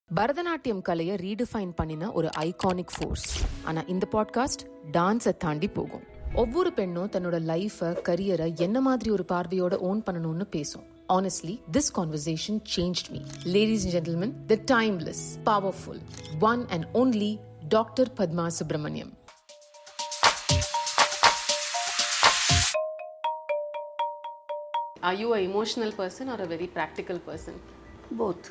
பரதநாட்டியம் கலையை ரீடிஃபைன் பண்ணின ஒரு ஐகானிக் ஃபோர்ஸ். ஆனா இந்த பாட்காஸ்ட் டான்ஸை தாண்டி போகும். ஒவ்வொரு பெண்ணும் தன்னோட லைஃபை, கரியரை என்ன மாதிரி ஒரு பார்வையோட ஓன் பண்ணணும்னு பேசும். Honestly, this conversation changed me. Ladies and gentlemen, the timeless, powerful, one and only Dr. Padma Subrahmanyam. Are you an emotional person or a very practical person? Both.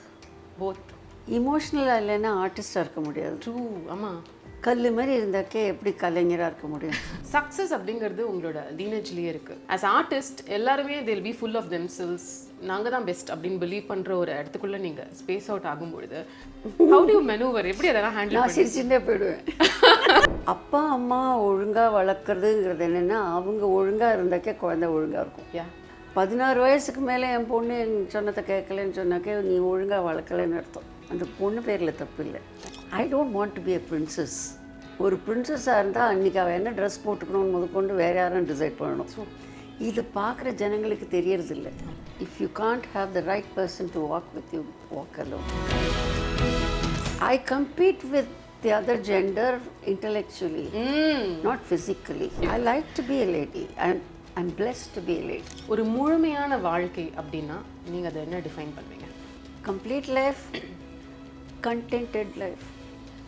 Emotional இல்லைன்னா ஆர்டிஸ்டாக இருக்க முடியாது. ட்ரூ. ஆமாம், கல் மாதிரி இருந்தாக்கே எப்படி கலைஞராக இருக்க முடியும்? சக்ஸஸ் அப்படிங்கிறது உங்களோட லீனேஜ்லேயே இருக்குது. ஆஸ் ஆர்டிஸ்ட் எல்லாருமே they'll be full of themselves. நாங்கள் தான் பெஸ்ட் அப்படின்னு பிலீவ் பண்ணுற ஒரு இடத்துக்குள்ளே நீங்கள் ஸ்பேஸ் அவுட் ஆகும்பொழுது ஹவு டு யூ மெனூவர், எப்படி அதெல்லாம் ஹேண்டில்? நான் சிரிச்சுட்டே போயிடுவேன். அப்பா அம்மா ஒழுங்காக வளர்க்குறதுங்கிறது என்னென்னா, அவங்க ஒழுங்காக இருந்தாக்கே குழந்தை ஒழுங்காக இருக்கும். 16 வயசுக்கு மேலே என் பொண்ணு என் சொன்னதை கேட்கலன்னு சொன்னாக்கே நீ ஒழுங்காக வளர்க்கலைன்னு அர்த்தம். அந்த பொண்ணு பேரில் தப்பு இல்லை. ஐ don't want to be a princess. ஒரு பிரின்சஸாக இருந்தால் அன்றைக்கி அவள் என்ன ட்ரெஸ் போட்டுக்கணும்னு முதற்கொண்டு வேறு யாரும் டிசைட் பண்ணணும். இது பார்க்குற ஜனங்களுக்கு தெரியறதில்ல. If you can't have the right person to walk with you, walk alone. I compete with the other gender intellectually, not physically. I like to be a lady and I'm blessed to be a lady. ஒரு முழுமையான வாழ்க்கை அப்படின்னா நீங்கள் அதை என்ன define பண்ணுவீங்க? Complete life, contented life.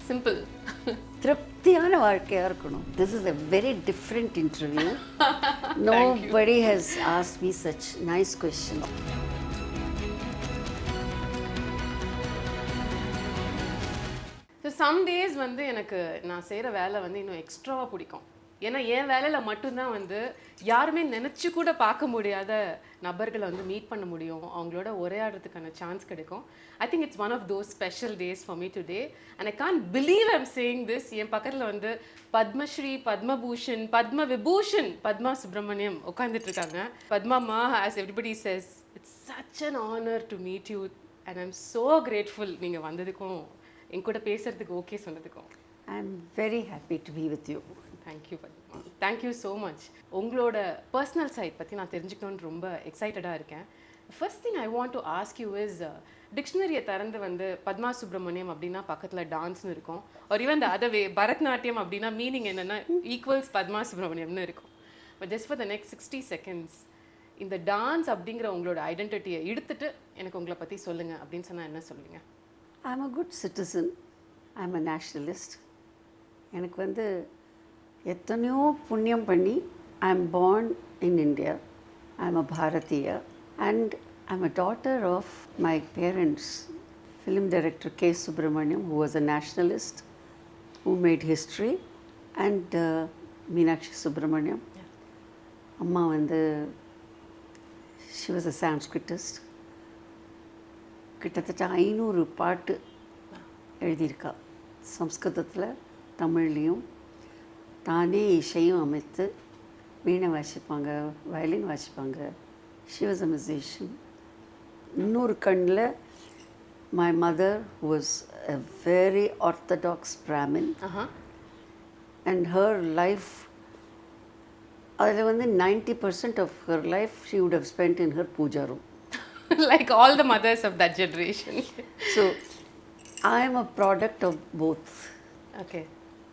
Simple. திருப்தியான வாழ்க்கையாக இருக்கணும். This is a very different interview. Nobody has asked me such nice questions. So some days வந்து எனக்கு நான் செய்கிற வேலை வந்து இன்னும் எக்ஸ்ட்ராவாக பிடிக்கும். ஏன்னா என் வேலையில் மட்டும்தான் வந்து யாருமே நினச்சி கூட பார்க்க முடியாத நபர்களை வந்து மீட் பண்ண முடியும், அவங்களோட உரையாடுறதுக்கான சான்ஸ் கிடைக்கும். I think it's one of those special days for me today and I can't believe I'm saying this. என் பக்கத்தில் வந்து பத்மஸ்ரீ, பத்மபூஷன், பத்ம விபூஷன், பத்மா சுப்ரமணியம் உட்காந்துட்டு இருக்காங்க. பத்மாமா, as everybody says, it's such an honour to meet you and I am so grateful நீங்கள் வந்ததுக்கும் என் கூட பேசுறதுக்கு ஓகே சொன்னதுக்கும். I am very happy to be with you. Thank you Padma, thank you so much. உங்களோட பர்சனல் சைட் பற்றி நான் தெரிஞ்சுக்கணுன்னு ரொம்ப எக்ஸைட்டடாக இருக்கேன். First thing I want to ask you is, டிக்ஷனரியை திறந்து வந்து பத்மா சுப்ரமணியம் அப்படின்னா பக்கத்தில் டான்ஸ்னு இருக்கும், ஒரு even the other way Bharatanatyam அப்படின்னா மீனிங் என்னென்னா ஈக்குவல்ஸ் பத்மா சுப்ரமணியம்னு இருக்கும். But just for the next 60 seconds இந்த டான்ஸ் அப்படிங்கிற உங்களோட ஐடென்டிட்டியை எடுத்துட்டு எனக்கு உங்களை பற்றி சொல்லுங்கள் அப்படின்னு சொன்னால் என்ன சொல்லுவீங்க? I am a good citizen. I am a nationalist. எனக்கு வந்து எத்தனையோ புண்ணியம் பண்ணி I am born in India. I am a Bharatiya and I am a daughter of my parents, film director K Subramaniam, who was a nationalist, who made history, and Meenakshi Subramaniam. அம்மா வந்து she was a Sanskritist. கிட்டத்தட்ட 500 பாட்டு எழுதியிருக்கா சம்ஸ்கிருதத்தில், தமிழ்லேயும். தானே இசையும் அமைத்து வீணை வாசிப்பாங்க, வயலின் வாசிப்பாங்க. She was a musician. இன்னொரு கண்ணில் my mother was a very orthodox Brahmin and her life, அதில் வந்து 90% of her life she would have spent in her puja room. Like all the mothers of that generation. So I am a product of both. Okay.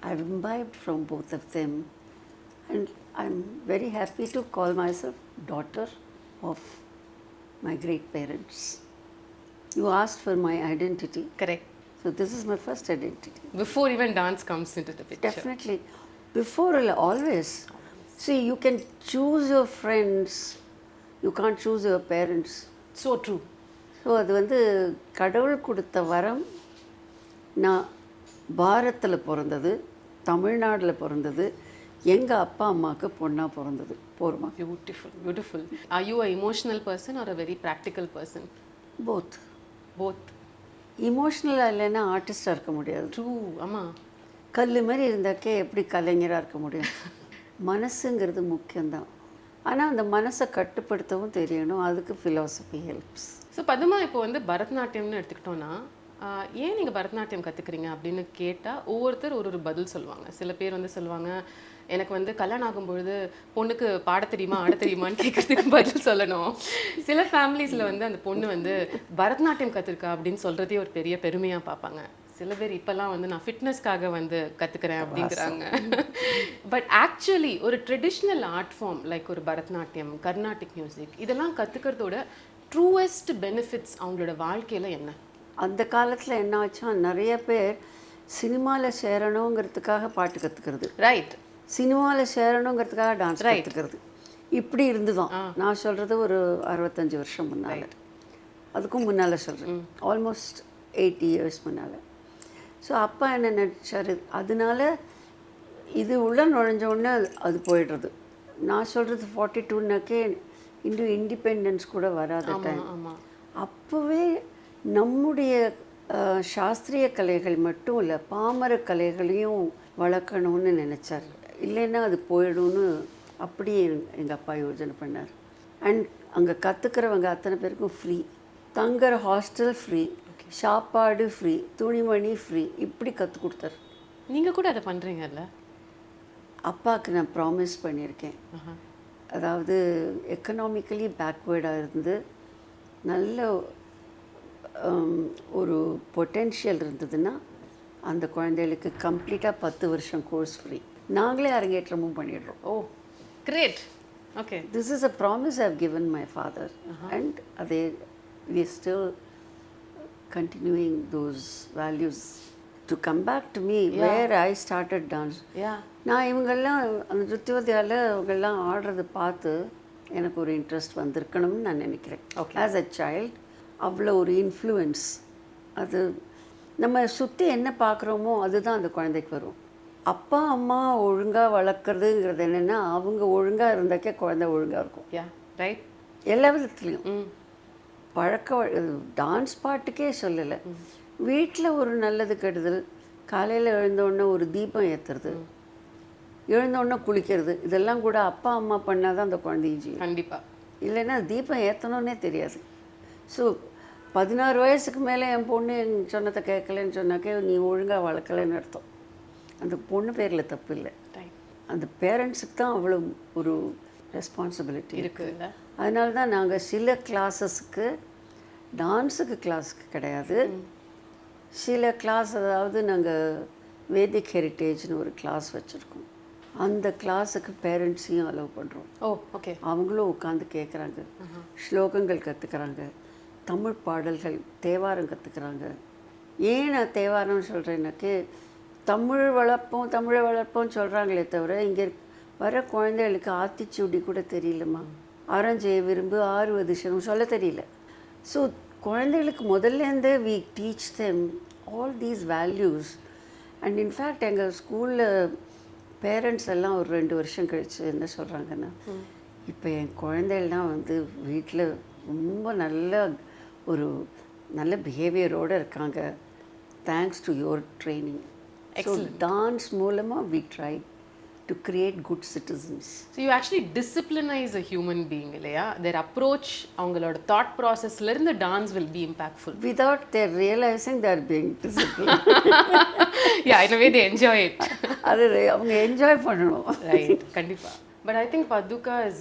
I've imbibed from both of them and I'm very happy to call myself daughter of my great parents. You asked for my identity. Correct. So this is my first identity. Before even dance comes into the picture. Definitely. Before, always. See, you can choose your friends, you can't choose your parents. So true. So அது வந்து கடவுள் கொடுத்த வரம். நான் பாரத்தில் பிறந்தது, தமிழ்நாட்டில் பிறந்தது, எங்கள் அப்பா அம்மாவுக்கு பொண்ணாக பிறந்தது. போருமா? Beautiful, beautiful. Are you a emotional person or a very practical person? Both. இமோஷ்னலாக இல்லைன்னா ஆர்டிஸ்டாக இருக்க முடியாது. ட்ரூ. ஆமாம், கல் மாதிரி இருந்தாக்கே எப்படி கலைஞராக இருக்க முடியும்? மனசுங்கிறது முக்கியம்தான். ஆனால் அந்த மனசை கட்டுப்படுத்தவும் தெரியணும். அதுக்கு ஃபிலாசபி ஹெல்ப்ஸ். ஸோ பத்மா, இப்போ வந்து பரதநாட்டியம்னு எடுத்துக்கிட்டோன்னா ஏன் நீங்கள் பரதநாட்டியம் கற்றுக்குறீங்க அப்படின்னு கேட்டால் ஒவ்வொருத்தர் ஒரு பதில் சொல்லுவாங்க. சில பேர் வந்து சொல்லுவாங்க எனக்கு வந்து கல்யாணம் ஆகும்பொழுது பொண்ணுக்கு பாட தெரியுமா ஆட தெரியுமான்னு கேட்கறதுக்கு பதில் சொல்லணும். சில ஃபேமிலிஸில் வந்து அந்த பொண்ணு வந்து பரதநாட்டியம் கற்றுருக்கா அப்படின்னு சொல்கிறதே ஒரு பெரிய பெருமையாக பார்ப்பாங்க. சில பேர் இப்போல்லாம் வந்து நான் ஃபிட்னஸ்க்காக வந்து கற்றுக்கிறேன் அப்படிங்கிறாங்க. பட் ஆக்சுவலி ஒரு ட்ரெடிஷ்னல் ஆர்ட் ஃபார்ம் லைக் ஒரு பரதநாட்டியம், கர்நாடிக் மியூசிக் இதெல்லாம் கற்றுக்கிறதோட ட்ரூவஸ்ட் பெனிஃபிட்ஸ் அவங்களோட வாழ்க்கையில் என்ன? அந்த காலத்தில் என்ன ஆச்சா, நிறைய பேர் சினிமாவில் சேரணுங்கிறதுக்காக பாட்டு கற்றுக்கிறது, ரைட், சினிமாவில் சேரணுங்கிறதுக்காக டான்ஸ் கற்றுக்கிறது, இப்படி இருந்துதான். நான் சொல்கிறது ஒரு 65 வருஷம் முன்னால், அதுக்கும் முன்னால் சொல்கிறேன், ஆல்மோஸ்ட் 80 years முன்னால். ஸோ அப்பா என்ன நினச்சார், அதனால இது உள்ளே நுழைஞ்ச உடனே அது போயிடுறது. நான் சொல்கிறது 42னாக்கே இன்னும் இண்டிபெண்டன்ஸ் கூட வராத டைம். அப்போவே நம்முடைய சாஸ்திரிய கலைகள் மட்டும் இல்லை, பாமர கலைகளையும் வளர்க்கணும்னு நினச்சார். இல்லைன்னா அது போயிடும்னு அப்படியே எங்கள் அப்பா யோஜனை பண்ணார். அண்ட் அங்கே கற்றுக்கிறவங்க அத்தனை பேருக்கும் ஃப்ரீ, தங்குற ஹாஸ்டல் ஃப்ரீ, சாப்பாடு ஃப்ரீ, துணிமணி ஃப்ரீ, இப்படி கற்றுக் கொடுத்தார். நீங்கள் கூட அதை பண்ணுறீங்கல்ல? அப்பாவுக்கு நான் ப்ராமிஸ் பண்ணியிருக்கேன். அதாவது எக்கனாமிக்கலி பேக்வேர்டாக இருந்து நல்ல ஒரு பொட்டென்ஷியல் இருந்ததுன்னா அந்த குழந்தைகளுக்கு கம்ப்ளீட்டாக 10 வருஷம் கோர்ஸ் ஃப்ரீ, நாங்களே அரங்கேற்றமும் பண்ணிடுறோம். Oh great. Okay, this is a promise I have given my father and அதே we still continuing those values to come back to me where I started dance. நான் இவங்கெல்லாம் அந்த நிருத்யோதயாவில் அவங்கெல்லாம் ஆடுறதை பார்த்து எனக்கு ஒரு இன்ட்ரெஸ்ட் வந்திருக்கணும்னு நான் நினைக்கிறேன். ஆஸ் அ சைல்ட் அவ்வளோ ஒரு இன்ஃப்ளூயன்ஸ், அது நம்ம சுற்றி என்ன பார்க்குறோமோ அதுதான் அந்த குழந்தைக்கு வரும். அப்பா அம்மா ஒழுங்காக வளர்க்குறதுங்கிறது என்னென்னா, அவங்க ஒழுங்காக இருந்தாக்கே குழந்தை ஒழுங்காக இருக்கும். ரைட், எல்லா விதத்துலேயும். டான்ஸ் பாட்டுக்கே சொல்லலை, வீட்டில் ஒரு நல்லது கெடுதல், காலையில் எழுந்தோடனே ஒரு தீபம் ஏற்றுறது, எழுந்தோடனே குளிக்கிறது, இதெல்லாம் கூட அப்பா அம்மா பண்ணால் தான் அந்த குழந்தைய செய்யும். கண்டிப்பாக, இல்லைன்னா தீபம் ஏற்றணுன்னே தெரியாது. ஸோ 16 வயசுக்கு மேலே என் பொண்ணு என் சொன்னதை கேட்கலன்னு சொன்னாக்கே நீ ஒழுங்காக வளர்க்கலைன்னு அர்த்தம். அந்த பொண்ணு பேரில் தப்பு இல்லை, அந்த பேரண்ட்ஸுக்கு தான் அவ்வளோ ஒரு ரெஸ்பான்சிபிலிட்டி இருக்குது. அதனால தான் நாங்கள் சில கிளாஸஸுக்கு, டான்ஸுக்கு கிளாஸுக்கு கிடையாது, சில கிளாஸ், அதாவது நாங்கள் வேதிக் ஹெரிட்டேஜ்னு ஒரு கிளாஸ் வச்சுருக்கோம், அந்த கிளாஸுக்கு பேரண்ட்ஸையும் அலோவ் பண்ணுறோம். ஓகே, அவங்களும் உட்காந்து கேட்குறாங்க, ஸ்லோகங்கள் கற்றுக்குறாங்க, தமிழ் பாடல்கள், தேவாரம் கற்றுக்குறாங்க. ஏன் நான் தேவாரம்னு சொல்கிறேன்னாக்கே, தமிழ் வளர்ப்போம்னு சொல்கிறாங்களே தவிர இங்கே வர குழந்தைகளுக்கு ஆத்திச்சூடி கூட தெரியலம்மா, ஆரஞ்செய்ய விரும்பு, ஆறுவது சனம் சொல்ல தெரியல. ஸோ குழந்தைகளுக்கு முதல்லேருந்தே we teach them all these values. And in fact எங்கள் ஸ்கூலில் பேரண்ட்ஸ் எல்லாம் ஒரு 2 வருஷம் கழித்து என்ன சொல்கிறாங்கன்னா, இப்போ என் குழந்தைகள்லாம் வந்து வீட்டில் ரொம்ப நல்ல பிஹேவியரோடு இருக்காங்க, thanks to your training. So dance மூலமாக we try to create good citizens. So you actually discipline a human being இல்லையா? தேர் அப்ரோச், அவங்களோட தாட் ப்ராசஸ்லேருந்து dance will be impactful without their realising their being discipline. Yeah, in a way they enjoy it. அது அவங்க enjoy பண்ணணும். Right, கண்டிப்பாக. But I think Paduka has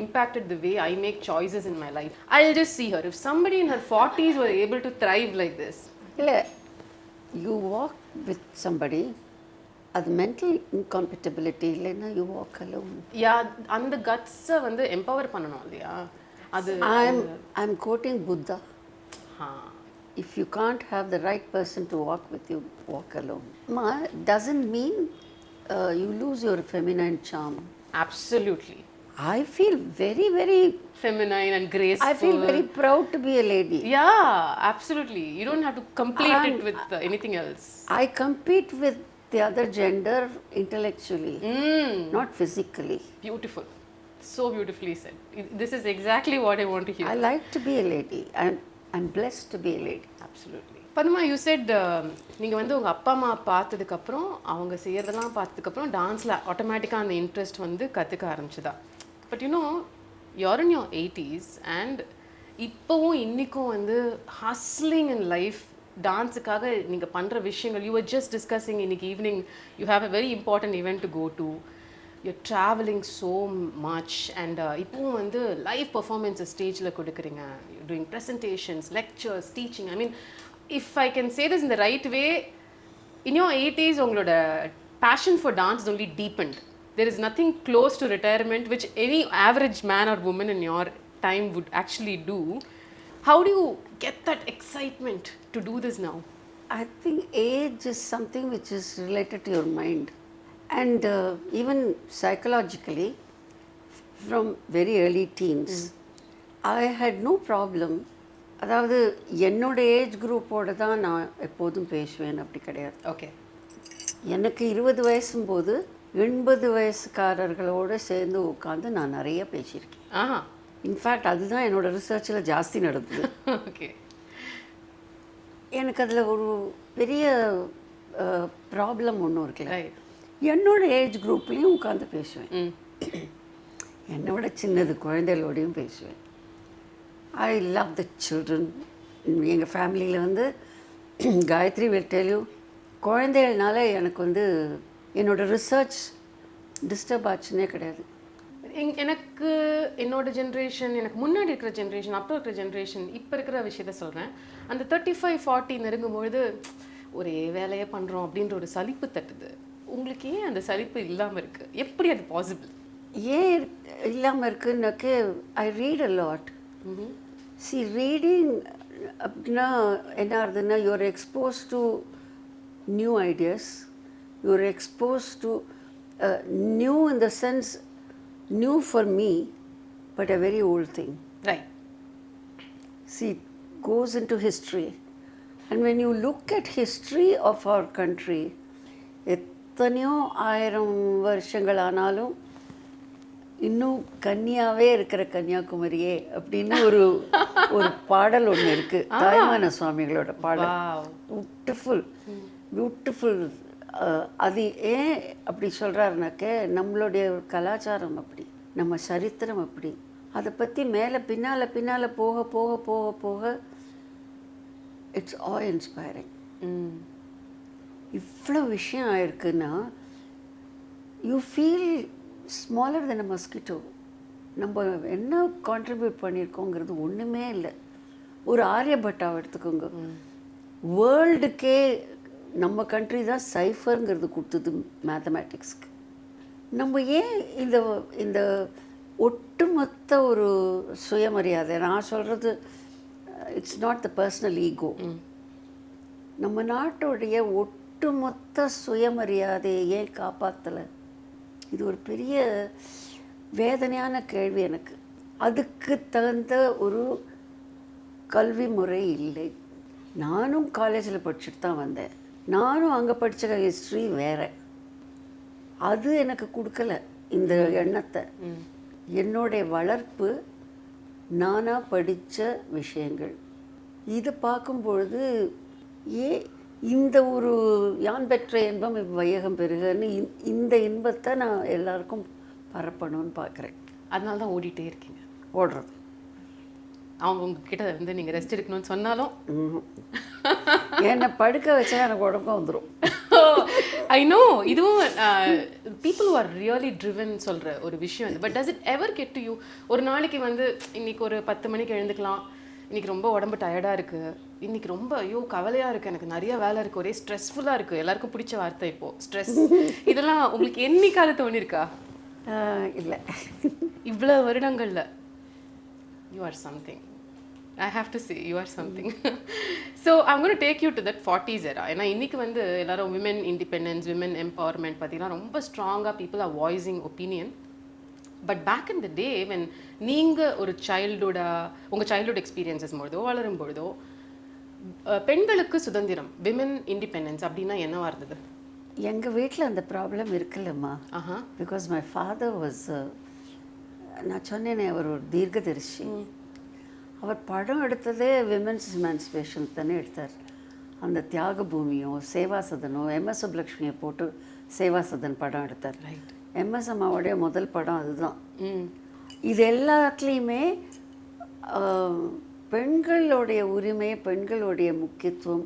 impacted the way I make choices in my life. I'll just see her. If somebody in her 40s were able to thrive like this. இல்லை, you walk with somebody, அது mental இன்காம்பேட்டபிலிட்டி இல்லைன்னா you walk alone. யா, அந்த கட்ஸை வந்து empower பண்ணணும் இல்லையா? அது I'm coating Buddha. If you can't have the right person to walk with you, walk alone. Doesn't mean you lose your feminine charm. Absolutely. I feel very, very feminine and graceful. I feel very proud to be a lady. Yeah, absolutely. You don't have to complete it with anything else. I compete with the other gender intellectually, not physically. Beautiful. So beautifully said. This is exactly what I want to hear. I like to be a lady. I'm blessed to be a lady. Absolutely. Padma, you said நீங்கள் வந்து உங்கள் அப்பா அம்மா பார்த்ததுக்கப்புறம், அவங்க செய்கிறதெல்லாம் பார்த்ததுக்கப்புறம் டான்ஸில் ஆட்டோமேட்டிக்காக அந்த இன்ட்ரெஸ்ட் வந்து கற்றுக்க ஆரம்பிச்சுதா. But you know, you're in your 80s and இப்போவும் இன்றைக்கும் வந்து ஹஸ்லிங் இன் லைஃப், டான்ஸுக்காக நீங்கள் பண்ணுற விஷயங்கள், யூ ஆர் ஜஸ்ட் டிஸ்கஸிங் இன்னைக்கு evening you have a very important event to go to. you're traveling so much and இப்போவும் வந்து லைவ் பர்ஃபார்மன்ஸை ஸ்டேஜில் கொடுக்குறீங்க, you're doing presentations, lectures, teaching. I mean, if I can say this in the right way, in your 80s உங்களோட passion for dance is only deepened. There is nothing close to retirement which any average man or woman in your time would actually do. How do you get that excitement to do this now? I think age is something which is related to your mind. And even psychologically, from very early teens, I had no problem. அதாவது என்னோட age குரூப்போடு தான் நான் எப்போதும் பேசுவேன், அப்படி கிடையாது. Okay. எனக்கு 20 வயசும்போது 80 வயசுக்காரர்களோடு சேர்ந்து உட்காந்து நான் நிறைய பேசியிருக்கேன். ஆஹா. இன்ஃபேக்ட் அதுதான் என்னோட ரிசர்ச்சில் ஜாஸ்தி நடந்தது. ஓகே. எனக்கு அதில் ஒரு பெரிய ப்ராப்ளம் ஒன்றும் இருக்குல்ல. என்னோட ஏஜ் குரூப்லேயும் உட்காந்து பேசுவேன், என்னோட சின்னது குழந்தைகளோடையும் பேசுவேன். I love the children. எங்கள் ஃபேமிலியில் வந்து காயத்ரி will tell you, குழந்தைகள்னால எனக்கு வந்து என்னோடய ரிசர்ச் டிஸ்டர்ப் ஆச்சுன்னே கிடையாது. எனக்கு என்னோட ஜென்ரேஷன், எனக்கு முன்னாடி இருக்கிற ஜென்ரேஷன், அப்போ இருக்கிற ஜென்ரேஷன், இப்போ இருக்கிற விஷயத்த சொல்கிறேன். அந்த 35-40 நெருங்கும்பொழுது ஒரே வேலையை பண்ணுறோம் அப்படின்ற ஒரு சலிப்பு தட்டுது. உங்களுக்கு ஏன் அந்த சலிப்பு இல்லாமல் இருக்குது? எப்படி அது பாசிபிள்? ஏன் இல்லாமல் இருக்குன்னாக்கே I read a lot. See reading அப்படின்னா என்ன ஆகுதுன்னா, you're expose to new ideas, you're expose to new in the sense new for me, but a very old thing. Right. See, it goes into history. And when you look at history of our country, எத்தனையோ 1000 வருஷங்கள் ஆனாலும் இன்னும் கன்னியாவே இருக்கிற கன்னியாகுமரியே அப்படின்னு ஒரு பாடல் ஒன்று இருக்குது, தாய்மான சுவாமிகளோட பாடல். Beautiful beautiful. அது ஏன் அப்படி சொல்கிறாருனாக்க, நம்மளுடைய கலாச்சாரம் அப்படி, நம்ம சரித்திரம் அப்படி, அதை பற்றி மேலே பின்னால் போக போக போக போக இட்ஸ் ஆல் இன்ஸ்பைரிங். இவ்வளோ விஷயம் ஆயிருக்குன்னா you feel smaller than a mosquito. நம்ம என்ன கான்ட்ரிபியூட் பண்ணியிருக்கோங்கிறது ஒன்றுமே இல்லை. ஒரு ஆரியபட்டாவை எடுத்துக்கோங்க, வேர்ல்டுக்கே நம்ம கண்ட்ரி தான் சைஃபருங்கிறது கொடுத்தது மேத்தமேட்டிக்ஸ்க்கு. நம்ம ஏன் இந்த ஒட்டுமொத்த ஒரு சுயமரியாதை, நான் சொல்கிறது it's not the personal ego, நம்ம நாட்டோடைய ஒட்டுமொத்த சுயமரியாதையை ஏன் காப்பாற்றலை? இது ஒரு பெரிய வேதனையான கேள்வி எனக்கு. அதுக்கு தகுந்த ஒரு கல்வி முறை இல்லை. நானும் காலேஜில் படிச்சுட்டு தான் வந்தேன். நானும் அங்கே படித்த ஹிஸ்ட்ரி வேறு, அது எனக்கு கொடுக்கல இந்த எண்ணத்தை. என்னுடைய வளர்ப்பு, நானாக படித்த விஷயங்கள், இதை பார்க்கும்பொழுது இந்த ஒரு யான் பெற்ற இன்பம் வையகம் பெருகன்னு இந்த இன்பத்தை நான் எல்லாருக்கும் பரப்பணும்னு பார்க்குறேன். அதனால தான் ஓடிட்டே இருக்கீங்க. ஓடுறது அவங்க உங்ககிட்ட வந்து நீங்கள் ரெஸ்ட் எடுக்கணும்னு சொன்னாலும் என்னை படுக்க வச்சா எனக்கு உடம்பு வந்துடும். ஐ நோ, இதுவும் பீப்புள் ஆர் ரியலி ட்ரிவன் சொல்கிற ஒரு விஷயம் இது. But does it ever get to you? ஒரு நாளைக்கு வந்து இன்னைக்கு ஒரு 10 மணிக்கு எழுந்துக்கலாம், இன்றைக்கி ரொம்ப உடம்பு டயர்டாக இருக்குது, இன்றைக்கி ரொம்ப ஐயோ கவலையாக இருக்குது, எனக்கு நிறைய வேலை இருக்குது, ஒரே ஸ்ட்ரெஸ்ஃபுல்லாக இருக்குது, எல்லாருக்கும் பிடிச்ச வார்த்தை இப்போது ஸ்ட்ரெஸ், இதெல்லாம் உங்களுக்கு என்னைக்காவது தோணிருக்கா? இல்லை. இவ்வளோ வருடங்களில் you are something. I have to say you are something. So I'm going to take you to that 40s era. ஏன்னா இன்னைக்கு வந்து எல்லாரும் women independence, women empowerment பார்த்தீங்கன்னா ரொம்ப ஸ்ட்ராங்காக people are voicing opinion. But back in the day when நீங்கள் ஒரு உங்கள் சைல்டுஹுட் எக்ஸ்பீரியன்ஸஸ் பொழுதோ வளரும் பொழுதோ பெண்களுக்கு சுதந்திரம், விமன் இண்டிபெண்டன்ஸ் அப்படின்னா என்னவா இருந்தது? எங்கள் வீட்டில் அந்த ப்ராப்ளம் இருக்குல்லம்மா. பிகாஸ் மை ஃபாதர் வாஸ், நான் சொன்னேனே, அவர் ஒரு தீர்க்கதரிசி. அவர் படம் எடுத்ததே விமென்ஸ் எமான்சிபேஷன் தானே எடுத்தார். அந்த தியாக பூமியும் சேவாசதனும் எம்எஸ் சுப்லக்ஷ்மியை போட்டு சேவாசதன் படம் எடுத்தார். எம்எஸ் அம்மாவோடைய முதல் படம் அதுதான். இது எல்லாத்துலேயுமே பெண்களுடைய உரிமை, பெண்களுடைய முக்கியத்துவம்,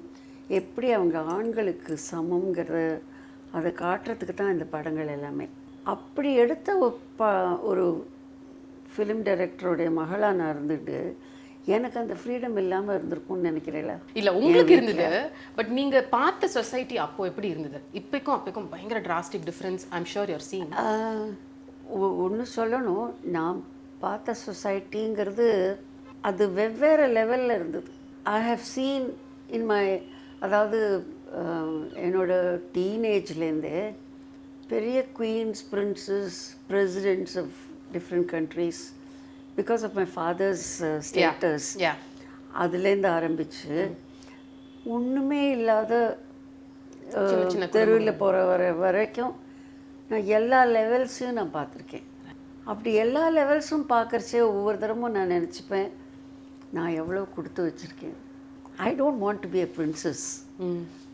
எப்படி அவங்க ஆண்களுக்கு சமங்கிறத அதை காட்டுறதுக்கு தான் இந்த படங்கள் எல்லாமே. அப்படி எடுத்த ஒரு ஃபிலிம் டைரக்டருடைய மகளாக நான் இருந்துட்டு எனக்கு அந்த ஃப்ரீடம் இல்லாமல் இருந்திருக்கும்னு நினைக்கிறேன். இல்லை, உங்களுக்கு இருந்தது. பட் நீங்கள் பார்த்த சொசைட்டி அப்போ எப்படி இருந்தது? இப்போக்கும் அப்போக்கும் பயங்கர drastic difference. I'm sure you're seen. ஒன்று சொல்லணும், நான் பார்த்த சொசைட்டிங்கிறது அது வெவ்வேறு லெவலில் இருந்தது. I have seen in my, அதாவது என்னோட டீனேஜ்லேருந்தே பெரிய queens, princes, presidents of different countries because of my father's status, அதுலேருந்து ஆரம்பித்து ஒன்றுமே இல்லாத தெருவில் போகிற வரைக்கும் நான் எல்லா லெவல்ஸையும் நான் பார்த்துருக்கேன். அப்படி எல்லா லெவல்ஸும் பார்க்குறச்சே ஒவ்வொரு தரமும் நான் நினச்சிப்பேன், நான் எவ்வளோ கொடுத்து வச்சுருக்கேன். I don't want to be a princess.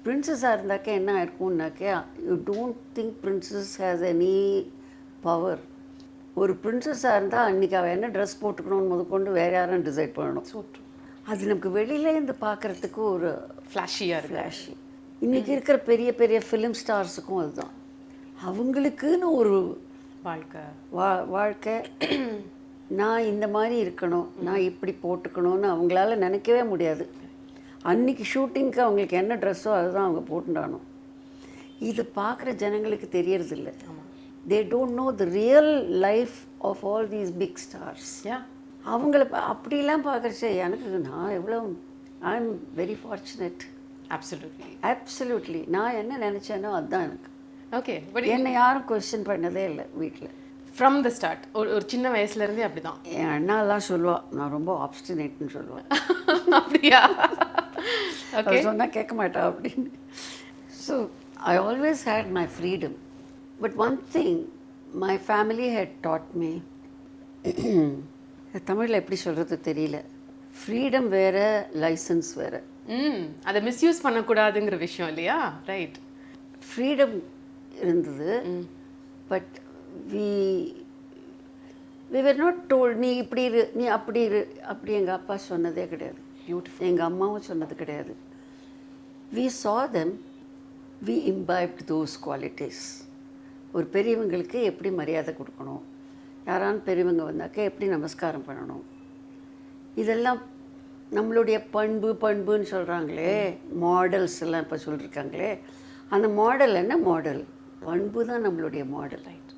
பிரின்சஸாக இருந்தாக்கா என்ன இருக்கும்னாக்கே, you don't think princess has any power. ஒரு பிரின்சஸாக இருந்தால் அன்றைக்கி அவள் என்ன ட்ரெஸ் போட்டுக்கணும்னு முதற்கொண்டு வேறு யாரும் டிசைட் பண்ணணும். அது நமக்கு வெளியிலேருந்து பார்க்குறதுக்கு ஒரு ஃப்ளாஷி. இன்றைக்கி இருக்கிற பெரிய பெரிய ஃபிலிம் ஸ்டார்ஸுக்கும் அதுதான், அவங்களுக்குன்னு ஒரு வாழ்க்கை. நான் இந்த மாதிரி இருக்கணும், நான் இப்படி போட்டுக்கணும்னு அவங்களால நினைக்கவே முடியாது. அன்றைக்கி ஷூட்டிங்க்கு அவங்களுக்கு என்ன ட்ரெஸ்ஸோ அதுதான் அவங்க போட்டுண்டானோம். இது பார்க்குற ஜனங்களுக்கு தெரியறதில்ல. they don't know the real life of all these big stars. அவங்கள அப்படிலாம் பார்க்குறச்சே எனக்கு நான் எவ்வளோ ஐ எம் வெரி ஃபார்ச்சுனேட். அப்சல்யூட்லி நான் என்ன நினச்சேனோ அதுதான் எனக்கு. ஓகே, பட் என்னை யாரும் கொஸ்டின் பண்ணதே இல்லை வீட்டில் ஃப்ரம் த ஸ்டார்ட். ஒரு சின்ன வயசுலேருந்தே அப்படி தான். என் அண்ணாலாம் சொல்லுவாள் நான் ரொம்ப ஆப்ஸ்டினேட்னு சொல்லுவேன். அப்படியா? ஓகே, சொன்னால் கேட்க மாட்டா அப்படின்னு. So I always had my freedom. But one thing my family had taught me, தமிழில் எப்படி சொல்கிறது தெரியல, ஃப்ரீடம் வேறு, லைசன்ஸ் வேறு. அதை மிஸ்யூஸ் பண்ணக்கூடாதுங்கிற விஷயம் இல்லையா? ரைட். ஃப்ரீடம் இருந்தது, but we were not told நீ இப்படி இரு, நீ அப்படி இரு, அப்படி எங்கள் அப்பா சொன்னதே கிடையாது. பியூட்டிஃபுல். எங்கள் அம்மாவும் சொன்னது கிடையாது. we saw them, we imbibed those qualities. ஒரு பெரியவங்களுக்கு எப்படி மரியாதை கொடுக்கணும், யாரான பெரியவங்க வந்தாக்க எப்படி நமஸ்காரம் பண்ணணும், இதெல்லாம் நம்மளுடைய பண்புன்னு சொல்கிறாங்களே, மாடல்ஸ் எல்லாம் இப்போ சொல்லியிருக்காங்களே, அந்த மாடல் என்ன மாடல்? பண்பு தான் நம்மளுடைய model. Right.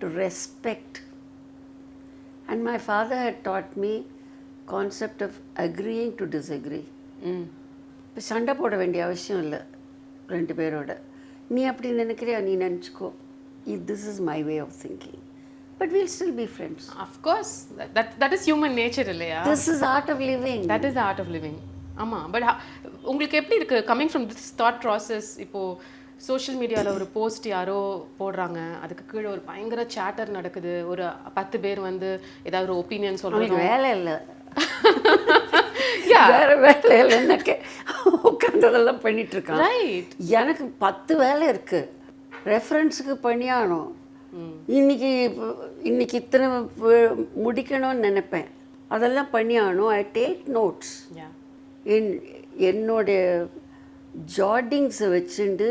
To respect. And my father had taught me concept of agreeing to disagree. இப்போ சண்டை போட வேண்டிய அவசியம் இல்லை ரெண்டு பேரோட. நீ அப்படி நினைக்கிறியா, நீ நினச்சிக்கோ, this is my way of thinking, but we'll still be friends. Of course, that is human nature இல்லையா? This is art of living. That is art of living. ஆமாம். பட் உங்களுக்கு எப்படி இருக்குது coming from this thought process? இப்போது social மீடியாவில் ஒரு post யாரோ போடுறாங்க, அதுக்கு கீழே ஒரு பயங்கர சேட்டர் நடக்குது, ஒரு 10 பேர் வந்து ஏதாவது ஒரு ஒப்பீனியன் சொல்கிறாங்க. வேலை இல்லை, வேறு வேலை இல்லைன்னாக்கே உட்காந்ததெல்லாம் பண்ணிகிட்ருக்கான். ரைட். எனக்கு 10 வேலை இருக்குது, ரெஃபரன்ஸுக்கு பண்ணியானோம், இன்னைக்கு இத்தனை முடிக்கணும்னு நினைப்பேன், அதெல்லாம் பண்ணியானோம். I take notes. என்னுடைய ஜார்டிங்ஸை வச்சுட்டு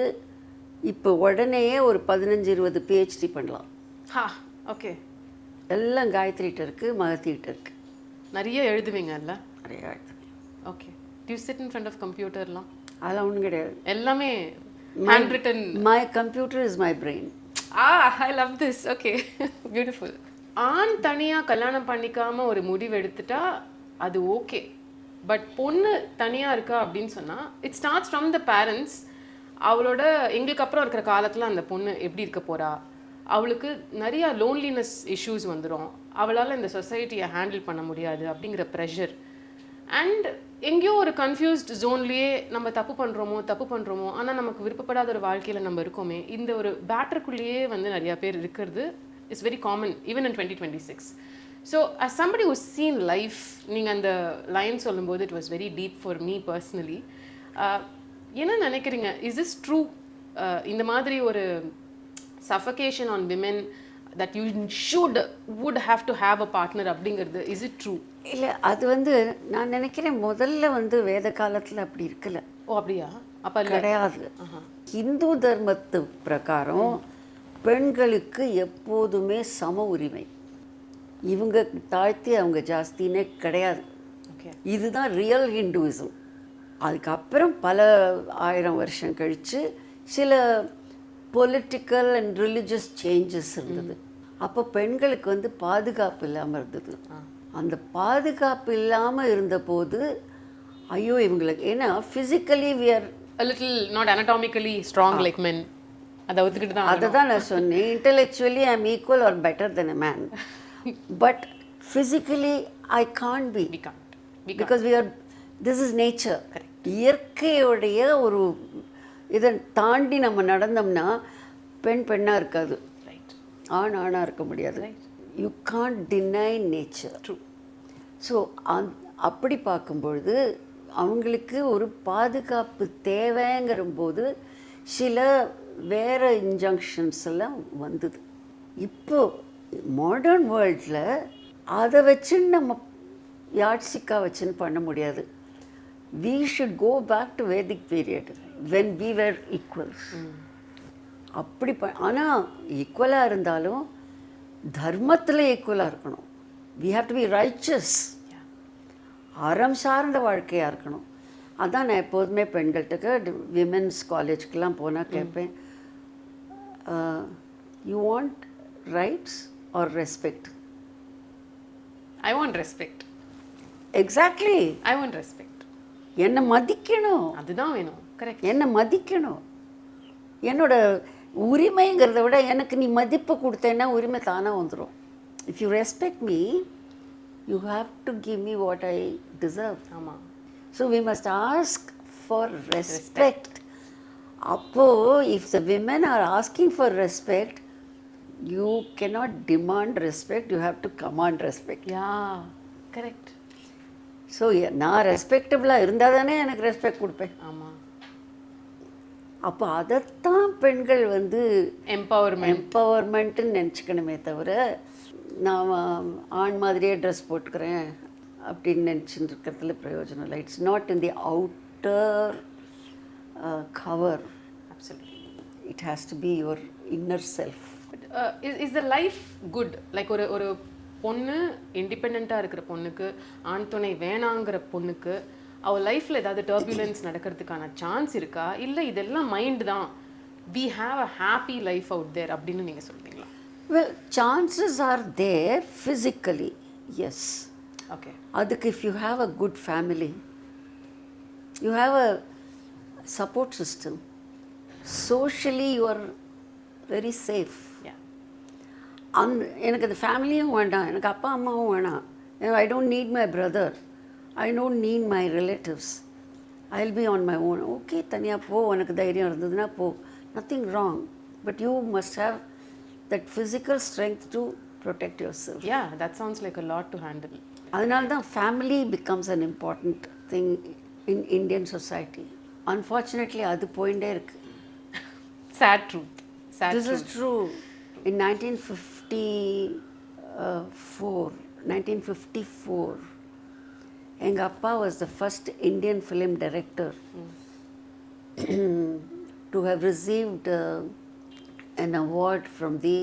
இப்போ உடனேயே ஒரு 15-20 PhD பண்ணலாம். ஓகே. எல்லாம் காயத்ரிகிட்ட இருக்குது, மகத்திகிட்ட இருக்குது. நிறைய எழுதுவீங்கல்ல? நிறைய எழுதுவேன். Okay. Do you sit in front of கம்ப்யூட்டர்லாம்? அதெல்லாம் ஒன்றும் கிடையாது, எல்லாமே hand written. My computer is my brain. I love this. Okay, beautiful. ஆண் தனியாக கல்யாணம் பண்ணிக்காமல் ஒரு முடிவு எடுத்துட்டா அது ஓகே. பட் பொண்ணு தனியாக இருக்கா அப்படின்னு சொன்னால் it starts from the parents. அவளோட எங்களுக்கு அப்புறம் இருக்கிற காலத்தில் அந்த பொண்ணு எப்படி இருக்க போகிறா, அவளுக்கு நிறையா லோன்லினஸ் இஷ்யூஸ் வந்துடும், அவளால் இந்த சொசைட்டியை ஹேண்டில் பண்ண முடியாது அப்படிங்கிற ப்ரெஷர். அண்ட் எங்கேயோ ஒரு கன்ஃபியூஸ்ட் ஜோன்லேயே நம்ம தப்பு பண்ணுறோமோ ஆனால் நமக்கு விருப்பப்படாத ஒரு வாழ்க்கையில் நம்ம இருக்கோமே, இந்த ஒரு பேட்டருக்குள்ளேயே வந்து நிறையா பேர் இருக்கிறது is very common even in 2026. So as somebody who's seen life, நீங்கள் அந்த லைன் சொல்லும்போது it was very deep for me personally. என்ன நினைக்கிறீங்க, இஸ் திஸ் ட்ரூ? இந்த மாதிரி ஒரு suffocation on women that you would have to have a partner அப்படிங்கிறது, is it true? இல்லை, அது வந்து நான் நினைக்கிறேன் முதல்ல வந்து வேத காலத்தில் அப்படி இருக்கல. ஓ அப்படியா? அப்போ கிடையாது. ஹிந்து தர்மத்து பிரகாரம் பெண்களுக்கு எப்போதுமே சம உரிமை. இவங்க தாழ்த்தி அவங்க ஜாஸ்தினே கிடையாது. இதுதான் ரியல் ஹிந்துவிசம். அதுக்கப்புறம் பல 1000 வருஷம் கழித்து சில பொலிட்டிக்கல் அண்ட் ரிலிஜியஸ் சேஞ்சஸ் இருந்தது. அப்போ பெண்களுக்கு வந்து பாதுகாப்பு இல்லாமல் இருந்தது. அந்த பாதுகாப்பு இல்லாமல் இருந்தபோது ஐயோ இவங்களுக்கு ஏன்னா physically we are a little not anatomically strong like men. அதை ஒத்துக்கிட்டு தான் அதை தான் நான் சொன்னேன். Intellectually I am equal or better than a man, but physically I can't be because we are this is nature. இயற்கையுடைய ஒரு இதை தாண்டி நம்ம நடந்தோம்னா பெண் பெண்ணாக இருக்காது, ஆண் ஆணாக இருக்க முடியாது. You can't deny nature. True. So அப்படி பார்க்கும்பொழுது அவங்களுக்கு ஒரு பாதுகாப்பு தேவைங்கிற போது சில வேறு இன்ஜங்ஷன்ஸ் எல்லாம் வந்தது. இப்போது மாடர்ன் வேர்ல்டில் அதை வச்சுன்னு நம்ம யாட்சிக்கா வச்சுன்னு பண்ண முடியாது. we should go back to Vedic period when we were equals. அப்படி ஆனால் ஈக்குவலாக இருந்தாலும் தர்மத்தில் ஈக்குவலாக இருக்கணும். we have to be righteous. அறம் சார்ந்த வாழ்க்கையாக இருக்கணும். அதான் நான் எப்போதுமே பெண்கள்கிட்ட விமென்ஸ் காலேஜ்க்கெலாம் போனால் கேட்பேன், you want rights or respect? I want respect. Exactly, I want respect. என்னை மதிக்கணும், அதுதான் வேணும். கரெக்ட். என்னை மதிக்கணும். என்னோட உரிமைங்கிறத விட எனக்கு நீ மதிப்பு கொடுத்தேன்னா உரிமை தானாக வந்துடும். If you respect me you have to give me what I deserve. ஆமாம். So we must ask for respect. அப்போது if the women are asking for respect you cannot demand respect, you have to command respect. Yeah correct. So நான் ரெஸ்பெக்டபுளாக இருந்தால் தானே எனக்கு respect கொடுப்பேன். ஆமாம். அப்போ அதைத்தான் பெண்கள் வந்து எம்பவர்மெண்ட்டுன்னு நினச்சிக்கணுமே தவிர நான் ஆண் மாதிரியே ட்ரெஸ் போட்டுக்கிறேன் அப்படின்னு நினச்சிட்டு இருக்கிறதுல பிரயோஜனம் இல்லை. It's not in the outer cover. It has to be your inner self. Is the life good? Like ஒரு பொண்ணு இண்டிபெண்ட்டாக இருக்கிற பொண்ணுக்கு, ஆண் துணை வேணாங்கிற பொண்ணுக்கு அவள் லைஃப்பில் ஏதாவது டர்புலன்ஸ் நடக்கிறதுக்கான சான்ஸ் இருக்கா? இல்லை இதெல்லாம் மைண்ட் தான், we have a happy life out there அப்படின்னு நீங்கள் சொல்கிறீங்களா? Well, chances are there physically, yes. Okay. அதுக்கு if you have a good family, you have a support system, socially you are very safe. எனக்கு அந்த ஃபேமிலியும் வேண்டாம், எனக்கு அப்பா அம்மாவும் வேணாம், I don't need my brother, I don't need my relatives, I will be on my own. Okay, தனியாக போ, உனக்கு தைரியம் இருந்ததுன்னா போ, nothing wrong, but you must have that physical strength to protect yourself. Yeah, that sounds like a lot to handle. அதனால தான் family becomes an important thing in Indian society. Unfortunately அது போயிட்டே இருக்கு. Sad truth. This is true. In 1954, எங்கள் அப்பா was the first Indian film director to have received an award from the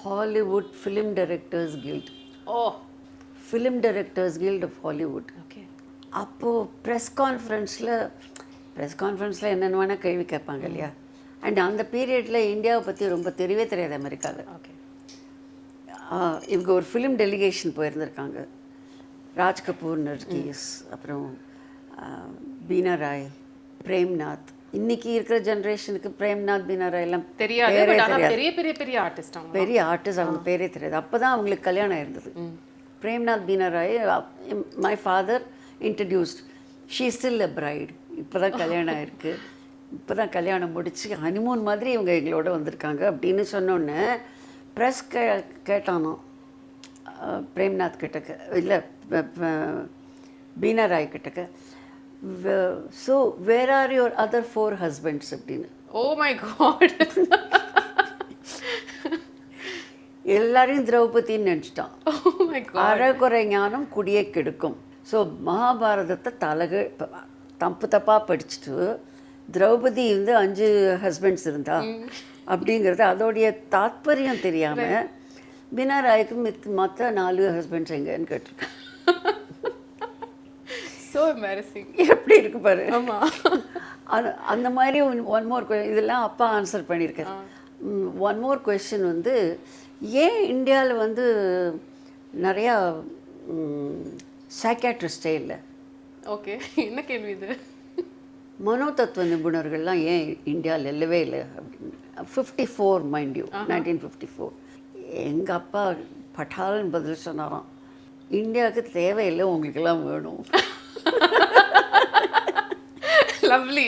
Hollywood Film Directors Guild. Oh. Film Directors Guild of Hollywood. Okay. அப்போது press கான்ஃபரன்ஸில் என்னென்ன வேணால் கேள்வி கேட்பாங்க இல்லையா? And அந்த பீரியடில் இந்தியாவை பற்றி ரொம்ப தெரியவே தெரியாது அமெரிக்காவில். ஓகே. இவங்க ஒரு ஃபிலிம் டெலிகேஷன் போயிருந்திருக்காங்க. ராஜ் கபூர், நர்கீஸ், அப்புறம் பீனா ராய், பிரேம்நாத். இன்றைக்கி இருக்கிற ஜென்ரேஷனுக்கு பிரேம்நாத், பீனா ராய் எல்லாம் தெரியாது. பெரிய ஆர்டிஸ்ட், அவங்க பேரே தெரியாது. அப்போ தான் அவங்களுக்கு கல்யாணம் இருந்தது. Premnath, Bina Rai, my father introduced. She still a bride. இப்போ தான் கல்யாணம் ஆயிருக்கு, இப்போ தான் கல்யாணம் முடிச்சு ஹனிமூன் மாதிரி இவங்க எங்களோட வந்திருக்காங்க அப்படின்னு சொன்னோன்னே ப்ரெஸ் கேட்டானோ பிரேம்நாத் கிட்டக்க, இல்லை பீனா ராய் கிட்டக்க, so where are your other 4 husbands அப்படின்னு. Oh my God. எல்லாரையும் திரௌபதின்னு நினச்சிட்டான். அறகுறை ஞானம் குடியை கெடுக்கும். ஸோ மகாபாரதத்தை தப்பாக படிச்சுட்டு திரௌபதி வந்து 5 ஹஸ்பண்ட்ஸ் இருந்தா, அப்படிங்கிறது அதோடைய தாத்பரியம் தெரியாமல் பினா ராய்க்கு மற்ற 4 ஹஸ்பண்ட்ஸ் எங்கன்னு கேட்டிருக்கேன். So embarrassing. எப்படி இருக்கு பாரு. ஆமாம். அந்த மாதிரி ஒன் மோர் இதெல்லாம் அப்பா ஆன்சர் பண்ணியிருக்காரு. ஒன் மோர் கொஸ்டின் வந்து ஏன் இந்தியாவில் வந்து நிறையா சைக்காட்ரிஸ்டே இல்லை? ஓகே, என்ன கேள்வி இது? மனோதத்துவ நிபுணர்கள்லாம் ஏன் இந்தியாவில் இல்லவே இல்லை அப்படின்னு. 54 மைண்ட் யூ, 1954. எங்கள் அப்பா பட்டால்னு பதில் சொன்னாராம், இந்தியாவுக்கு தேவையில்லை, உங்களுக்கெல்லாம் வேணும். லவ்லி.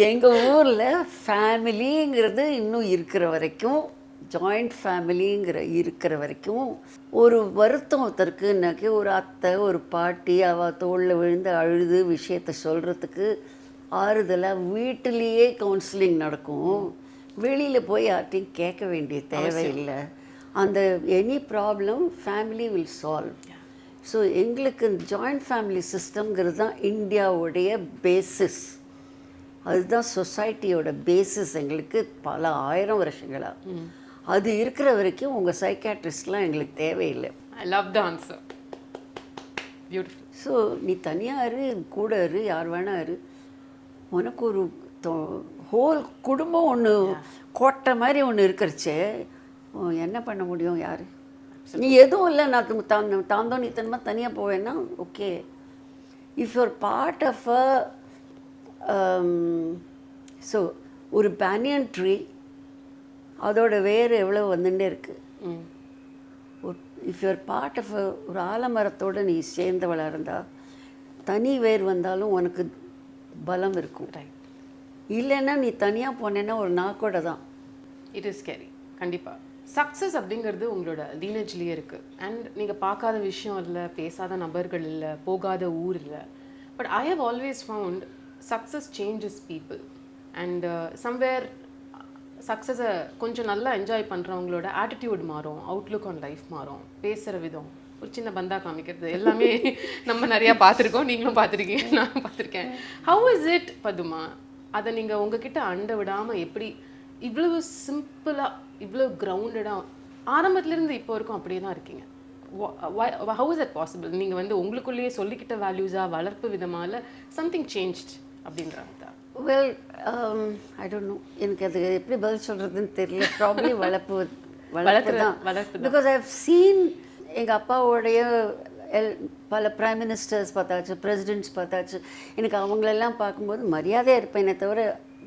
எங்கள் ஊரில் ஃபேமிலிங்கிறது இன்னும் இருக்கிற வரைக்கும், ஜாயிண்ட் ஃபேமிலிங்கிற இருக்கிற வரைக்கும் ஒரு வருத்தம் ஒருத்தருக்குன்னாக்கி ஒரு அத்தை ஒரு பாட்டி அவள் தோளில் விழுந்து அழுது விஷயத்தை சொல்கிறதுக்கு ஆறுதலாக வீட்டிலேயே கவுன்சிலிங் நடக்கும். வெளியில் போய் யார்ட்டையும் கேட்க வேண்டிய தேவையில்லை. அந்த any problem family will solve. So எங்களுக்கு ஜாயிண்ட் ஃபேமிலி சிஸ்டம்ங்கிறது தான் இந்தியாவுடைய பேசிஸ். அதுதான் சொசைட்டியோட பேசிஸ் எங்களுக்கு பல 1000 வருஷங்களாக. அது இருக்கிற வரைக்கும் உங்கள் சைக்காட்ரிஸ்ட்லாம் எங்களுக்கு தேவையில்லை. I love the answer. Beautiful. So நீ தனியாக இரு, கூட இரு, யார் வேணா இரு, உனக்கு ஒரு ஹோல் குடும்பம் ஒன்று கோட்டை மாதிரி ஒன்று இருக்கிறச்சே என்ன பண்ண முடியும்? யார் நீ எதுவும் இல்லை, நான் தாந்தோ நீ தனியாக தனியாக போவேன்னா okay. If you're part of a so ஒரு பேனியன் ட்ரீ, அதோட வேர் எவ்வளோ வந்துட்டே இருக்குது. இஃப் யூஆர் பார்ட் ஆஃப் ஒரு ஆலமரத்தோடு நீ சேர்ந்தவளாக இருந்தால் தனி வேர் வந்தாலும் உனக்கு பலம் இருக்கும். இல்லைன்னா நீ தனியாக போனேன்னா ஒரு நாக்கோட தான். It is scary. கண்டிப்பாக சக்ஸஸ் அப்படிங்கிறது உங்களோட லீனேஜ்லேயே இருக்குது. அண்ட் நீங்கள் பார்க்காத விஷயம் இல்லை, பேசாத நபர்கள் இல்லை, போகாத ஊர் இல்லை. But I have always found success changes people. And somewhere சக்ஸஸை கொஞ்சம் நல்லா என்ஜாய் பண்ணுறவங்களோட ஆட்டிடியூட் மாறும், அவுட்லுக் ஆன் லைஃப் மாறும், பேசுகிற விதம், ஒரு சின்ன பந்தா காமிக்கிறது, எல்லாமே நம்ம நிறையா பார்த்துருக்கோம். நீங்களும் பார்த்துருக்கீங்க, நானும் பார்த்துருக்கேன். ஹவு இஸ் இட் பதுமா, அதை நீங்கள் உங்ககிட்ட அண்ட விடாமல் எப்படி இவ்வளவு சிம்பிளாக இவ்வளோ கிரவுண்டடாக ஆரம்பத்துலேருந்து இப்போ வரைக்கும் அப்படியே தான் இருக்கீங்க? How is it possible? நீங்கள் வந்து உங்களுக்குள்ளேயே சொல்லிக்கிட்ட வேல்யூஸாக வளர்ப்பு விதமால சம்திங் சேஞ்ச்ட் அப்படின்றாங்க. வெல் ஐ டோன்ட் நோ, எனக்கு அது எப்படி பதில் சொல்கிறதுன்னு தெரியல. ப்ராப்ளி வளர்ப்பு தான். பிகாஸ் ஐ ஹவ் சீன் எங்கள் அப்பாவோடைய பல பிரைம் மினிஸ்டர்ஸ் பார்த்தாச்சு, பிரசிடென்ட்ஸ் பார்த்தாச்சு. எனக்கு அவங்களெல்லாம் பார்க்கும்போது மரியாதையாக இருப்பேனே தவிர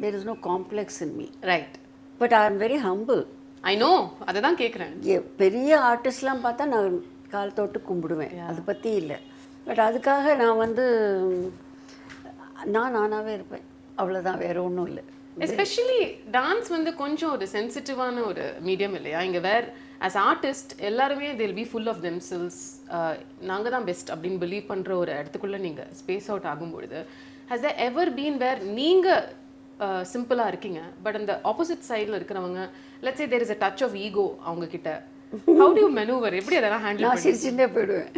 there is no complex in me. Right. But I am very humble. I know, அதை தான் கேட்குறேன். பெரிய ஆர்டிஸ்ட்லாம் பார்த்தா நான் கால் தொட்டு கும்பிடுவேன், அதை பற்றி இல்லை. பட் அதுக்காக நான் வந்து நானாகவே இருப்பேன், அவ்வளோதான், வேறு ஒன்றும் இல்லை. எஸ்பெஷலி டான்ஸ் வந்து கொஞ்சம் ஒரு சென்சிட்டிவான ஒரு மீடியம் இல்லையா? இங்கே ஆஸ் ஆர்டிஸ்ட் எல்லாருமே தில் பி ஃபுல் ஆஃப் தெம்செல்ஸ். நாங்கள் தான் பெஸ்ட் அப்படின்னு பிலீவ் பண்ணுற ஒரு இடத்துக்குள்ளே நீங்கள் ஸ்பேஸ் அவுட் ஆகும்பொழுது has there ever been where நீங்கள் சிம்பிளாக இருக்கீங்க, பட் அந்த ஆப்போசிட் சைடில் இருக்கிறவங்க let's say there is a touch of ego அவங்கக்கிட்ட, how do you maneuver? எப்படி அதெல்லாம் ஹேண்டில்? நான் சிரிச்சுட்டே போயிடுவேன்.